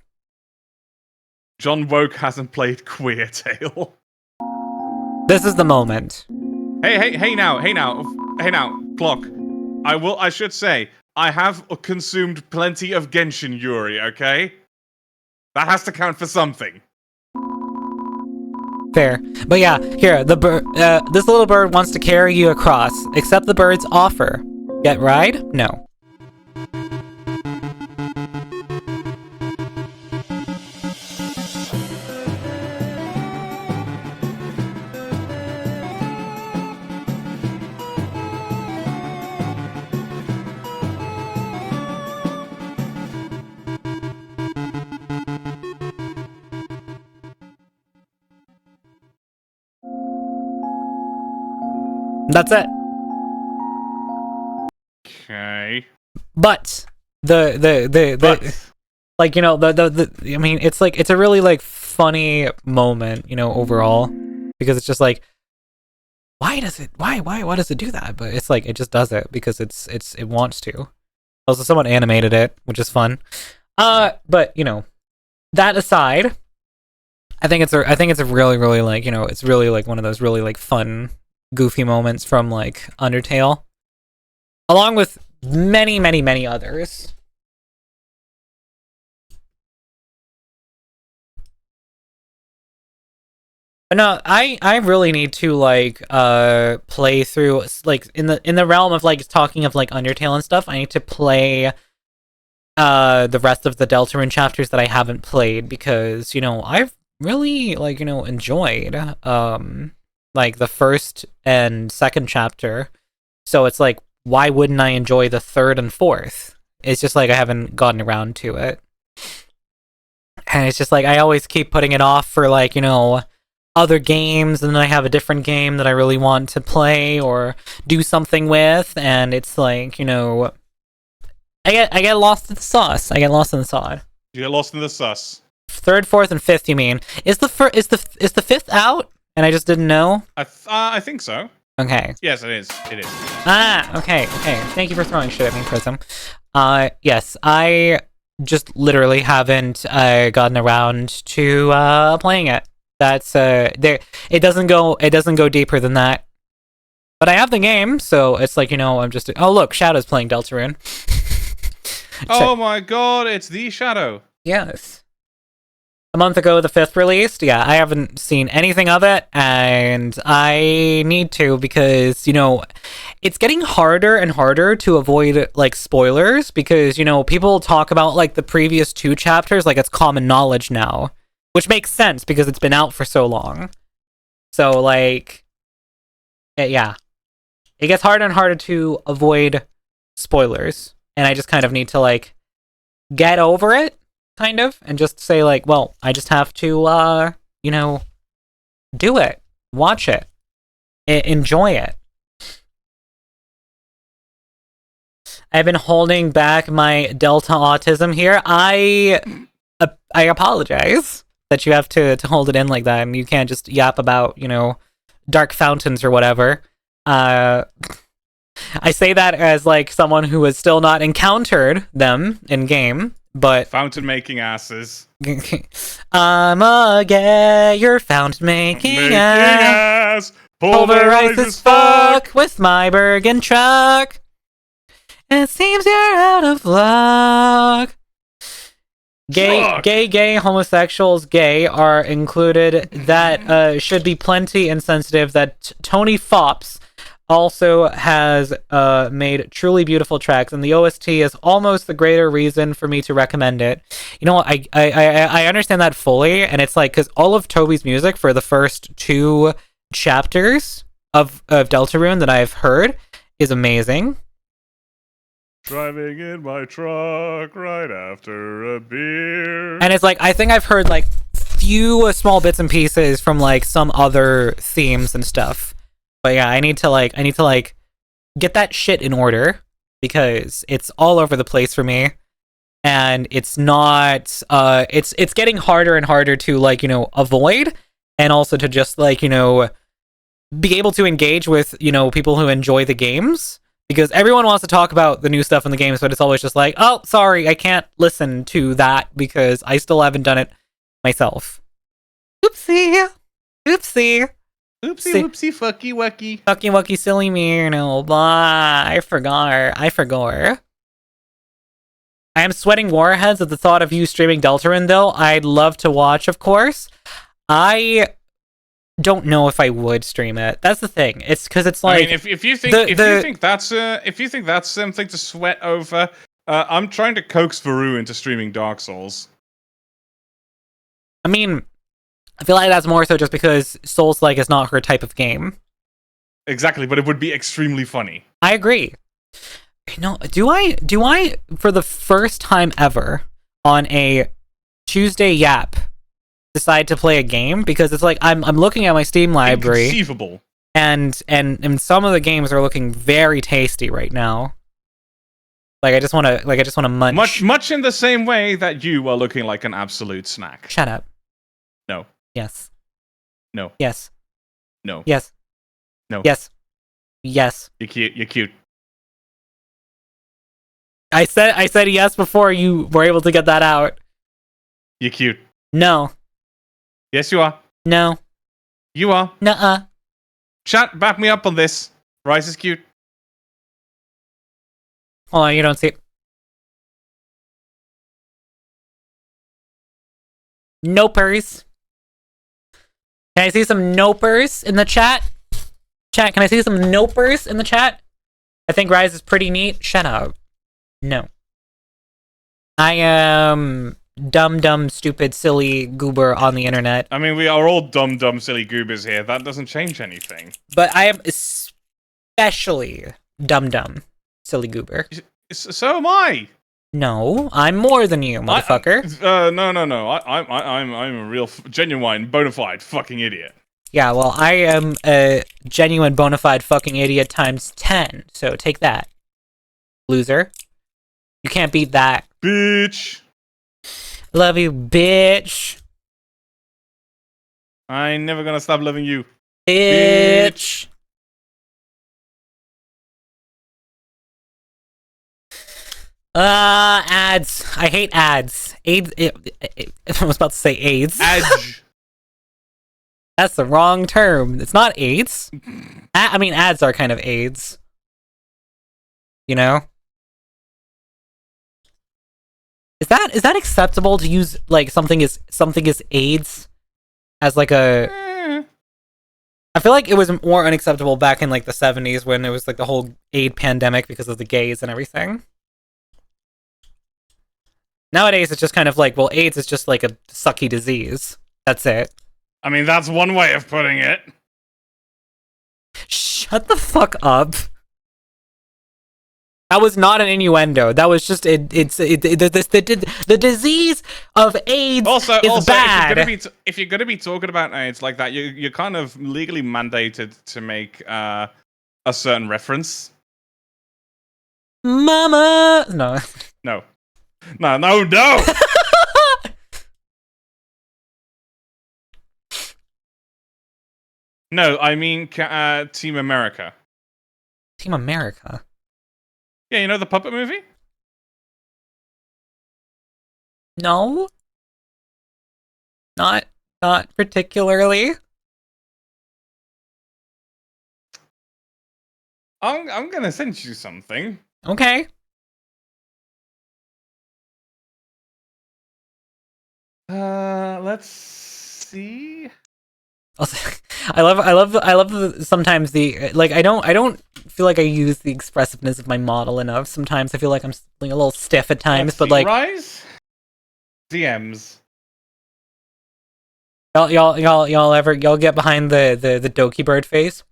John Woke hasn't played Queer Tale. This is the moment. Hey now, Clock. I should say, I have consumed plenty of Genshin Yuri, okay? That has to count for something. Fair. But yeah, here, the bird, this little bird wants to carry you across. Accept the bird's offer. Get ride? No. That's it. Okay. But the like, you know, the I mean, it's like, it's a really like funny moment, you know, overall, because it's just like, why does it do that? But it's like, it just does it because it wants to. Also, someone animated it, which is fun. But you know, that aside, I think it's a really like, you know, it's really like one of those really like fun, goofy moments from like Undertale, along with many others. But no, I really need to like play through, like, in the realm of like talking of like Undertale and stuff. I need to play the rest of the Deltarune chapters that I haven't played, because, you know, I've really, like, you know, enjoyed like the first and second chapter. So it's like, why wouldn't I enjoy the third and fourth? It's just like I haven't gotten around to it. And it's just like I always keep putting it off for, like, you know, other games, and then I have a different game that I really want to play or do something with, and it's like, you know, I get lost in the sauce. I get lost in the sauce. You get lost in the sus. Third, fourth, and fifth, you mean? Is the fifth out? And I just didn't know? I think so. Okay. Yes, it is. It is. Okay. Thank you for throwing shit at me, Prism. Yes, I just literally haven't gotten around to playing it. That's there. It doesn't go deeper than that. But I have the game, so it's like, you know, I'm just. Oh look, Shadow's playing Deltarune. Oh my god, it's the Shadow. Yes. A month ago, the 5th released. Yeah, I haven't seen anything of it, and I need to, because, you know, it's getting harder and harder to avoid, like, spoilers, because, you know, people talk about, like, the previous 2 chapters like it's common knowledge now, which makes sense because it's been out for so long. So, like, yeah. It gets harder and harder to avoid spoilers, and I just kind of need to, like, get over it, kind of, and just say, like, well, I just have to, you know, do it, watch it, enjoy it. I've been holding back my Delta autism here. I apologize that you have to hold it in like that, and you can't just yap about dark fountains or whatever. I say that as like someone who has still not encountered them in game, but Fountain making asses. I'm a gay, you're fountain making ass. Pulverized as fuck with my Bergen truck. It seems you're out of luck. Gay, homosexuals, gay are included. That should be plenty insensitive. That Tony Fops also has made truly beautiful tracks, and the OST is almost the greater reason for me to recommend it. You know what? I understand that fully, and it's like because all of Toby's music for the first 2 chapters of Deltarune that I've heard is amazing. Driving in my truck right after a beer. And it's like I think I've heard like few small bits and pieces from like some other themes and stuff. But yeah, I need to get that shit in order because it's all over the place for me. And it's not it's getting harder and harder to like, avoid, and also to just like, be able to engage with, people who enjoy the games. Because everyone wants to talk about the new stuff in the games, but it's always just like, oh, sorry, I can't listen to that because I still haven't done it myself. Oopsie. Oopsie, whoopsie, fucky, wucky. Fucky, wucky, silly me, blah. I forgot. I am sweating warheads at the thought of you streaming Deltarune, though. I'd love to watch, of course. I don't know if I would stream it. That's the thing. It's because it's like, I mean, if you think that's something to sweat over, I'm trying to coax Varu into streaming Dark Souls. I mean, I feel like that's more so just because Souls-like is not her type of game. Exactly, but it would be extremely funny. I agree. Do I for the first time ever on a Tuesday Yap decide to play a game? Because it's like I'm looking at my Steam library. Inconceivable. And some of the games are looking very tasty right now. Like I just want to munch. Much in the same way that you are looking like an absolute snack. Shut up. No. Yes. No. Yes. No. Yes. No. Yes. Yes. You're cute. You're cute. I said yes before you were able to get that out. You're cute. No. Yes, you are. No. You are. Nuh-uh. Chat, back me up on this. Rice is cute. Hold on, you don't see it. Nopers. Can I see some nopers in the chat? Chat, can I see some nopers in the chat? I think Rise is pretty neat. Shut up. No. I am dumb, stupid, silly goober on the internet. I mean, we are all dumb, silly goobers here. That doesn't change anything. But I am especially dumb, silly goober. So am I. No, I'm more than you, motherfucker. No. I'm a real, genuine, bona fide fucking idiot. Yeah, well, I am a genuine, bona fide fucking idiot times 10. So take that, loser. You can't beat that. Bitch. Love you, bitch. I ain't never gonna stop loving you. Bitch. Ads. I hate ads. AIDS. I was about to say AIDS. Edge. That's the wrong term. It's not AIDS. I mean, ads are kind of AIDS. You know? Is that acceptable to use like something is AIDS as like a? I feel like it was more unacceptable back in like the 70s when it was like the whole AIDS pandemic because of the gays and everything. Nowadays it's just kind of like, well, AIDS is just like a sucky disease. That's it. I mean, that's one way of putting it. Shut the fuck up. That was not an innuendo. That was just the disease of AIDS is bad. If you're gonna be talking about AIDS like that, you're kind of legally mandated to make a certain reference. Mama. No. No. No. No, I mean Team America. Team America. Yeah, you know the puppet movie? No. Not particularly. I'm gonna send you something. Okay. Let's see. I love sometimes the like I don't feel like I use the expressiveness of my model enough. Sometimes I feel like I'm like a little stiff at times, Let's but see. like Rise DMs. y'all get behind the Doki bird face.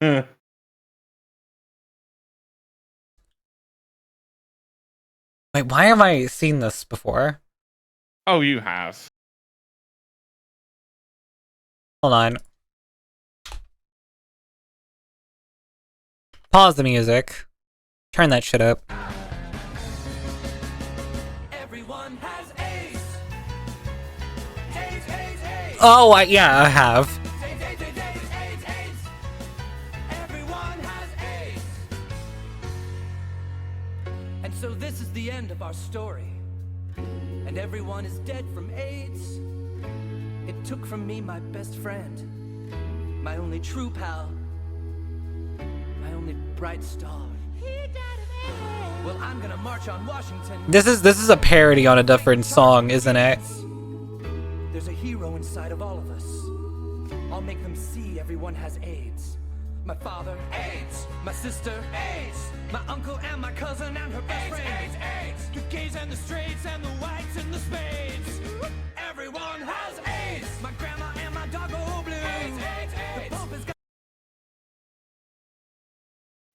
Huh. Wait, why have I seen this before? Oh, you have. Hold on. Pause the music. Turn that shit up. Everyone has AIDS. AIDS. Oh, yeah, I have. AIDS. Everyone has AIDS. And so this is the end of our story. And everyone is dead from AIDS. It took from me my best friend, my only true pal, my only bright star. Well, I'm gonna march on Washington. This is a parody on a different song, isn't it? There's a hero inside of all of us. I'll make them see everyone has AIDS. My father, AIDS. My sister, AIDS. My uncle and my cousin and her best friend, AIDS. The gays and the straights and the whites and the spades. Everyone has AIDS. My grandma and my dog go blue. AIDS. The Pope has got.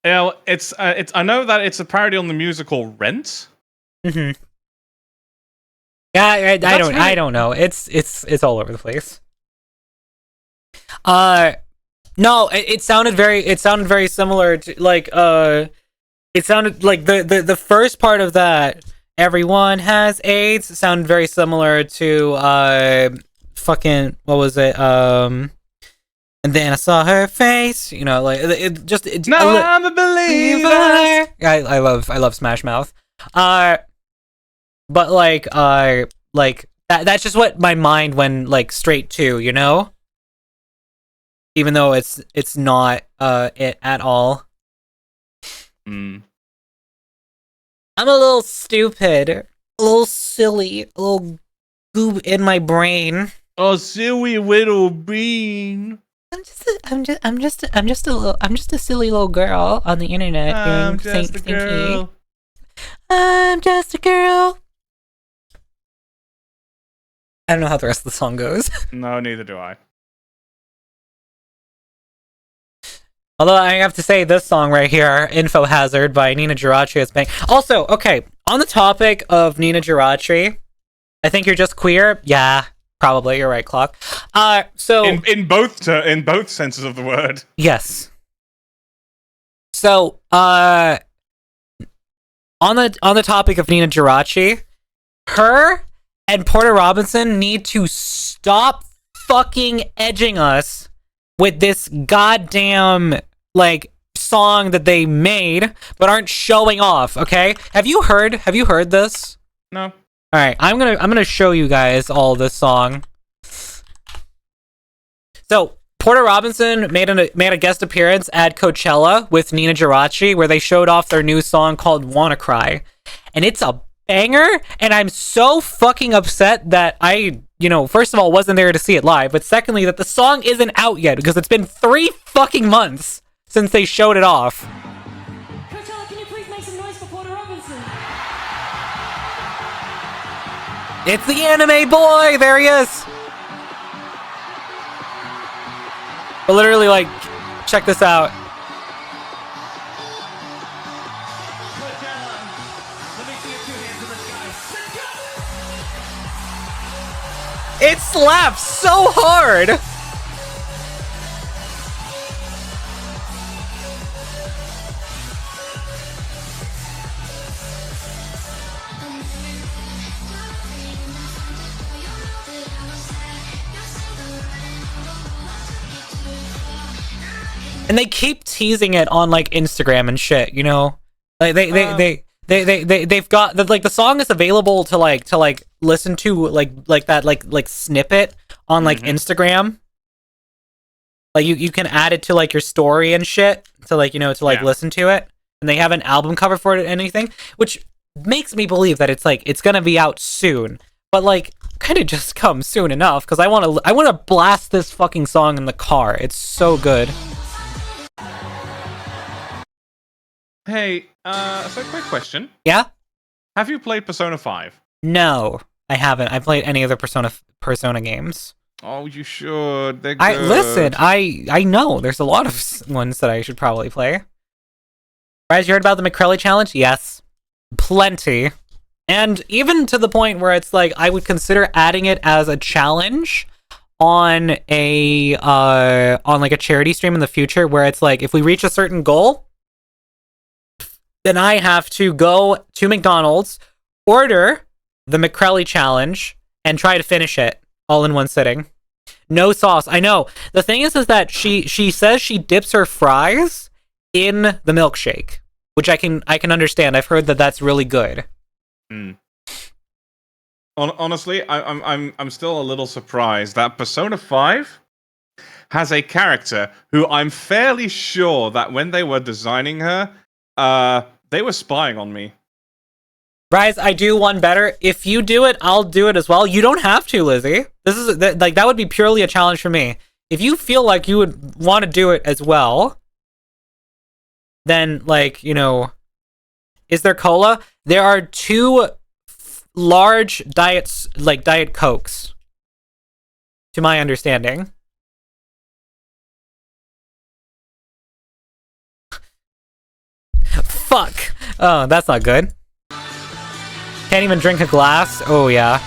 Yeah, it's. I know that it's a parody on the musical Rent. Mm-hmm. Yeah, I Really... don't know. It's all over the place. No, it sounded very similar to like it sounded like the first part of that, everyone has AIDS, sounded very similar to fucking what was it, and then I saw her face, you know, like I'm a believer. I love Smash Mouth. But like that's just what my mind went like straight to, you know? Even though it's not it at all. Mm. I'm a little stupid, a little silly, a little goob in my brain. Oh, silly little bean. I'm just a silly little girl on the internet. I'm just a girl. I'm just a girl. I don't know how the rest of the song goes. No, neither do I. Although I have to say, this song right here, Info Hazard by Nina Girachi, is bang. Also, okay, on the topic of Nina Girachi, I think you're just queer. Yeah, probably. You're right, Clock. So in both senses of the word. Yes. So, on the topic of Nina Girachi, her and Porter Robinson need to stop fucking edging us with this goddamn like song that they made but aren't showing off. Okay, have you heard this? No. All right, I'm gonna show you guys all this song. So Porter Robinson made a guest appearance at Coachella with Nina Girachi, where they showed off their new song called "Wanna Cry," and it's a banger. And I'm so fucking upset that I, first of all, wasn't there to see it live, but secondly, that the song isn't out yet because it's been 3 fucking months since they showed it off. Coachella, can you please make some noise for Porter Robinson? It's the anime boy. There he is. But literally, like, check this out. It slaps so hard. And they keep teasing it on like Instagram and shit, you know? Like they've got the song is available to listen to like snippet on like Instagram. Like you can add it to like your story and shit to like, you know, to like listen to it. And they have an album cover for it and anything, which makes me believe that it's gonna be out soon. But like kind of just come soon enough because I want to blast this fucking song in the car. It's so good. Hey, so quick question. Yeah? Have you played Persona 5? No, I haven't. I played any other Persona games. Oh, you should. They're good. I know there's a lot of ones that I should probably play. Guys, you heard about the McCrelly challenge? Yes. Plenty. And even to the point where it's like I would consider adding it as a challenge on a like a charity stream in the future where it's like if we reach a certain goal, then I have to go to McDonald's, order the McCrelly challenge, and try to finish it all in one sitting. No sauce. I know. The thing is that she says she dips her fries in the milkshake, which I can understand. I've heard that that's really good. Honestly, I'm still a little surprised that Persona 5 has a character who I'm fairly sure that when they were designing her, they were spying on me. Rise, I do one better. If you do it, I'll do it as well. You don't have to, Lizzie. This is like that would be purely a challenge for me. If you feel like you would want to do it as well, then like, you know, is there cola? There are 2 large Diet Cokes, to my understanding. Fuck. Oh, that's not good. Can't even drink a glass? Oh, yeah.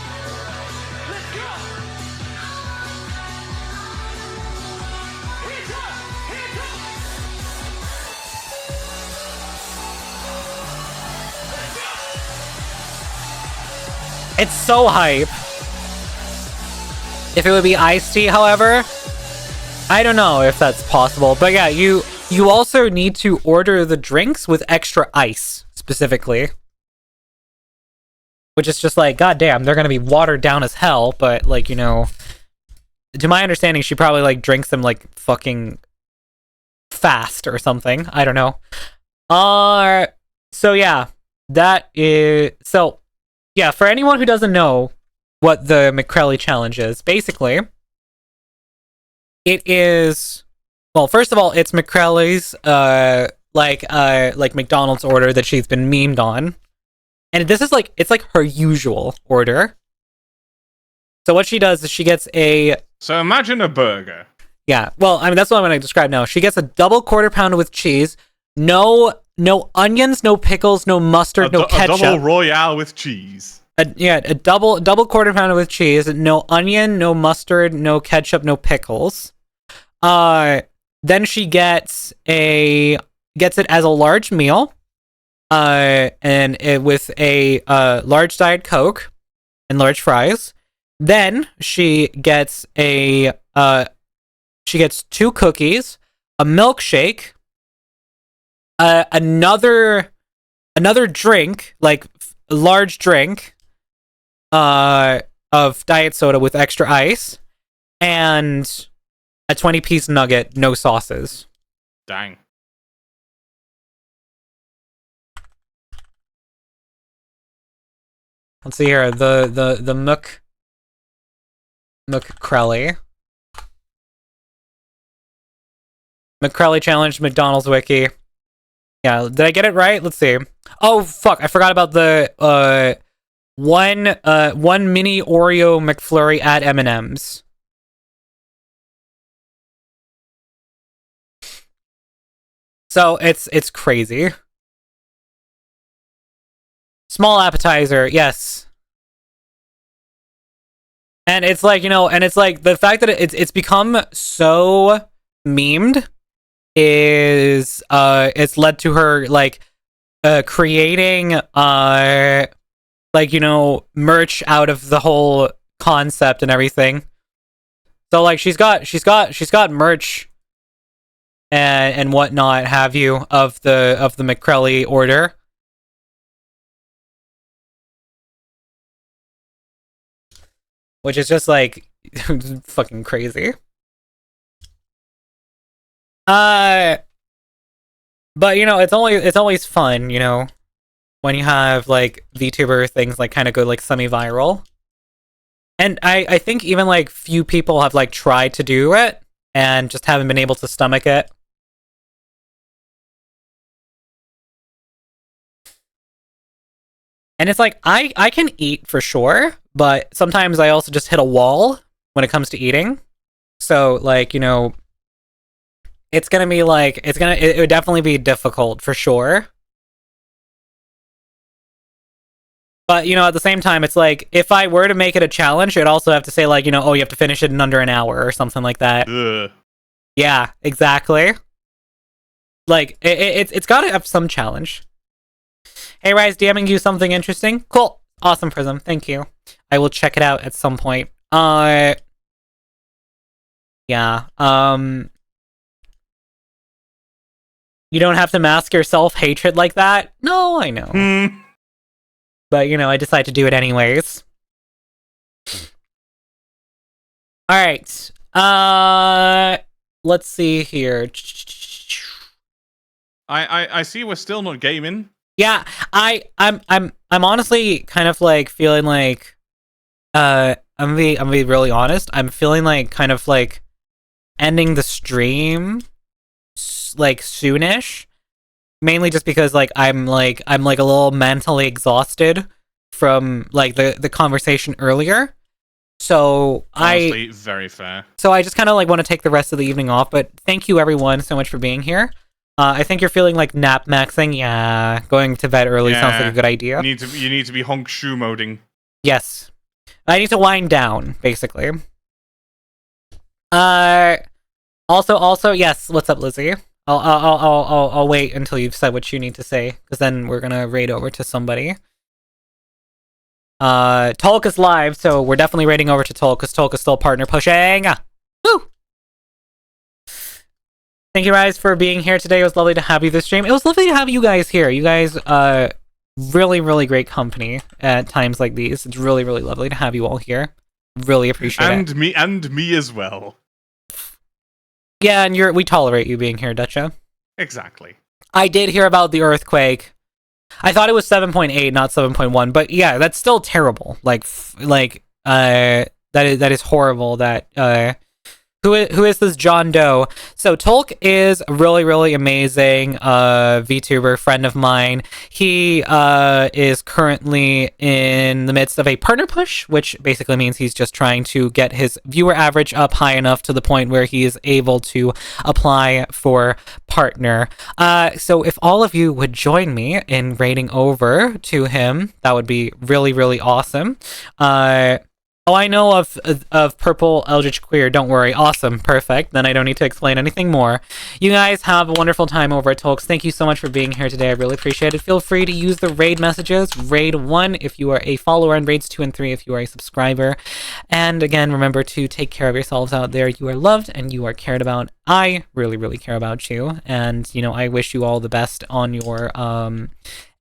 It's so hype. If it would be iced tea, however, I don't know if that's possible. But yeah, you also need to order the drinks with extra ice, specifically. Which is just like, goddamn, they're gonna be watered down as hell, but like, you know, to my understanding, she probably like drinks them like fucking fast or something. I don't know. So yeah, yeah, for anyone who doesn't know what the McCrelly challenge is, basically, it is, well, first of all, it's McCrelly's like McDonald's order that she's been memed on. And this is like, it's like her usual order. So what she does is she gets So imagine a burger. Yeah, well, I mean, that's what I'm going to describe now. She gets a double quarter pounder with cheese, no onions, no pickles, no mustard, no ketchup. A double royale with cheese. A double quarter pounder with cheese, no onion, no mustard, no ketchup, no pickles. Then she gets it as a large meal. With a large Diet Coke and large fries. Then she gets 2 cookies, a milkshake, another drink, like a large drink, of diet soda with extra ice, and a 20-piece nugget, no sauces. Dang. Let's see here. The McCrelly. McCrelly challenge, McDonald's wiki. Yeah, did I get it right? Let's see. Oh fuck, I forgot about the one mini Oreo McFlurry at M&M's. So it's crazy. Small appetizer, yes. And it's like, you know, and it's like the fact that it's become so memed is it's led to her like creating like, you know, merch out of the whole concept and everything. So like she's got merch and whatnot have you of the McCrelly order. Which is just like fucking crazy. But you know, it's always fun, you know, when you have like VTuber things like kind of go like semi-viral. And I think even like few people have like tried to do it and just haven't been able to stomach it. And it's like I can eat for sure, but sometimes I also just hit a wall when it comes to eating. So like, you know, it's gonna be like it would definitely be difficult for sure. But you know, at the same time, it's like if I were to make it a challenge, I'd also have to say like, you know, oh, you have to finish it in under an hour or something like that. Ugh. Yeah, exactly. Like it's got to have some challenge. Hey, Rise, DMing you something interesting. Cool, awesome, Prism. Thank you. I will check it out at some point. Yeah. You don't have to mask your self-hatred like that. No, I know. But, you know, I decide to do it anyways. Alright. Let's see here. I see we're still not gaming. Yeah, I'm honestly kind of like feeling like I'm gonna be really honest. I'm feeling like kind of like ending the stream like soonish. Mainly just because like I'm like a little mentally exhausted from like the conversation earlier. So Honestly, very fair. So I just kind of like want to take the rest of the evening off, but thank you everyone so much for being here. I think you're feeling like nap maxing. Yeah, going to bed early sounds like a good idea. You need to be honk shoe moding. Yes. I need to wind down, basically. Also, yes, what's up, Lizzie? I'll wait until you've said what you need to say, because then we're gonna raid over to somebody. Tolk is live, so we're definitely raiding over to Tolk, because Tolk is still partner pushing. Woo! Thank you guys for being here today. It was lovely to have you this stream. It was lovely to have you guys here. You guys, really, really great company at times like these. It's really, really lovely to have you all here. Really appreciate it. And me as well. Yeah, and we tolerate you being here, Dutcha. Exactly. I did hear about the earthquake. I thought it was 7.8, not 7.1, but yeah, that's still terrible. That is horrible that who is this John Doe? So Tolk is a really, really amazing VTuber friend of mine. He is currently in the midst of a partner push, which basically means he's just trying to get his viewer average up high enough to the point where he is able to apply for partner. So if all of you would join me in raiding over to him, that would be really, really awesome. Oh, I know of Purple Eldritch Queer. Don't worry. Awesome. Perfect. Then I don't need to explain anything more. You guys have a wonderful time over at Tolks. Thank you so much for being here today. I really appreciate it. Feel free to use the raid messages. Raid 1 if you are a follower, and raids 2 and 3 if you are a subscriber. And again, remember to take care of yourselves out there. You are loved and you are cared about. I really, really care about you. And, you know, I wish you all the best on your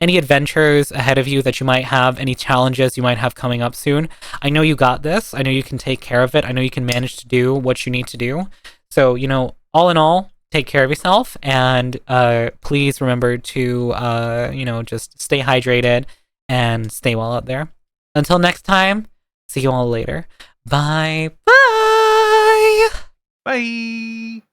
any adventures ahead of you that you might have, any challenges you might have coming up soon. I know you got this. I know you can take care of it. I know you can manage to do what you need to do. So, you know, all in all, take care of yourself, and please remember to, you know, just stay hydrated and stay well out there. Until next time, see you all later. Bye. Bye. Bye.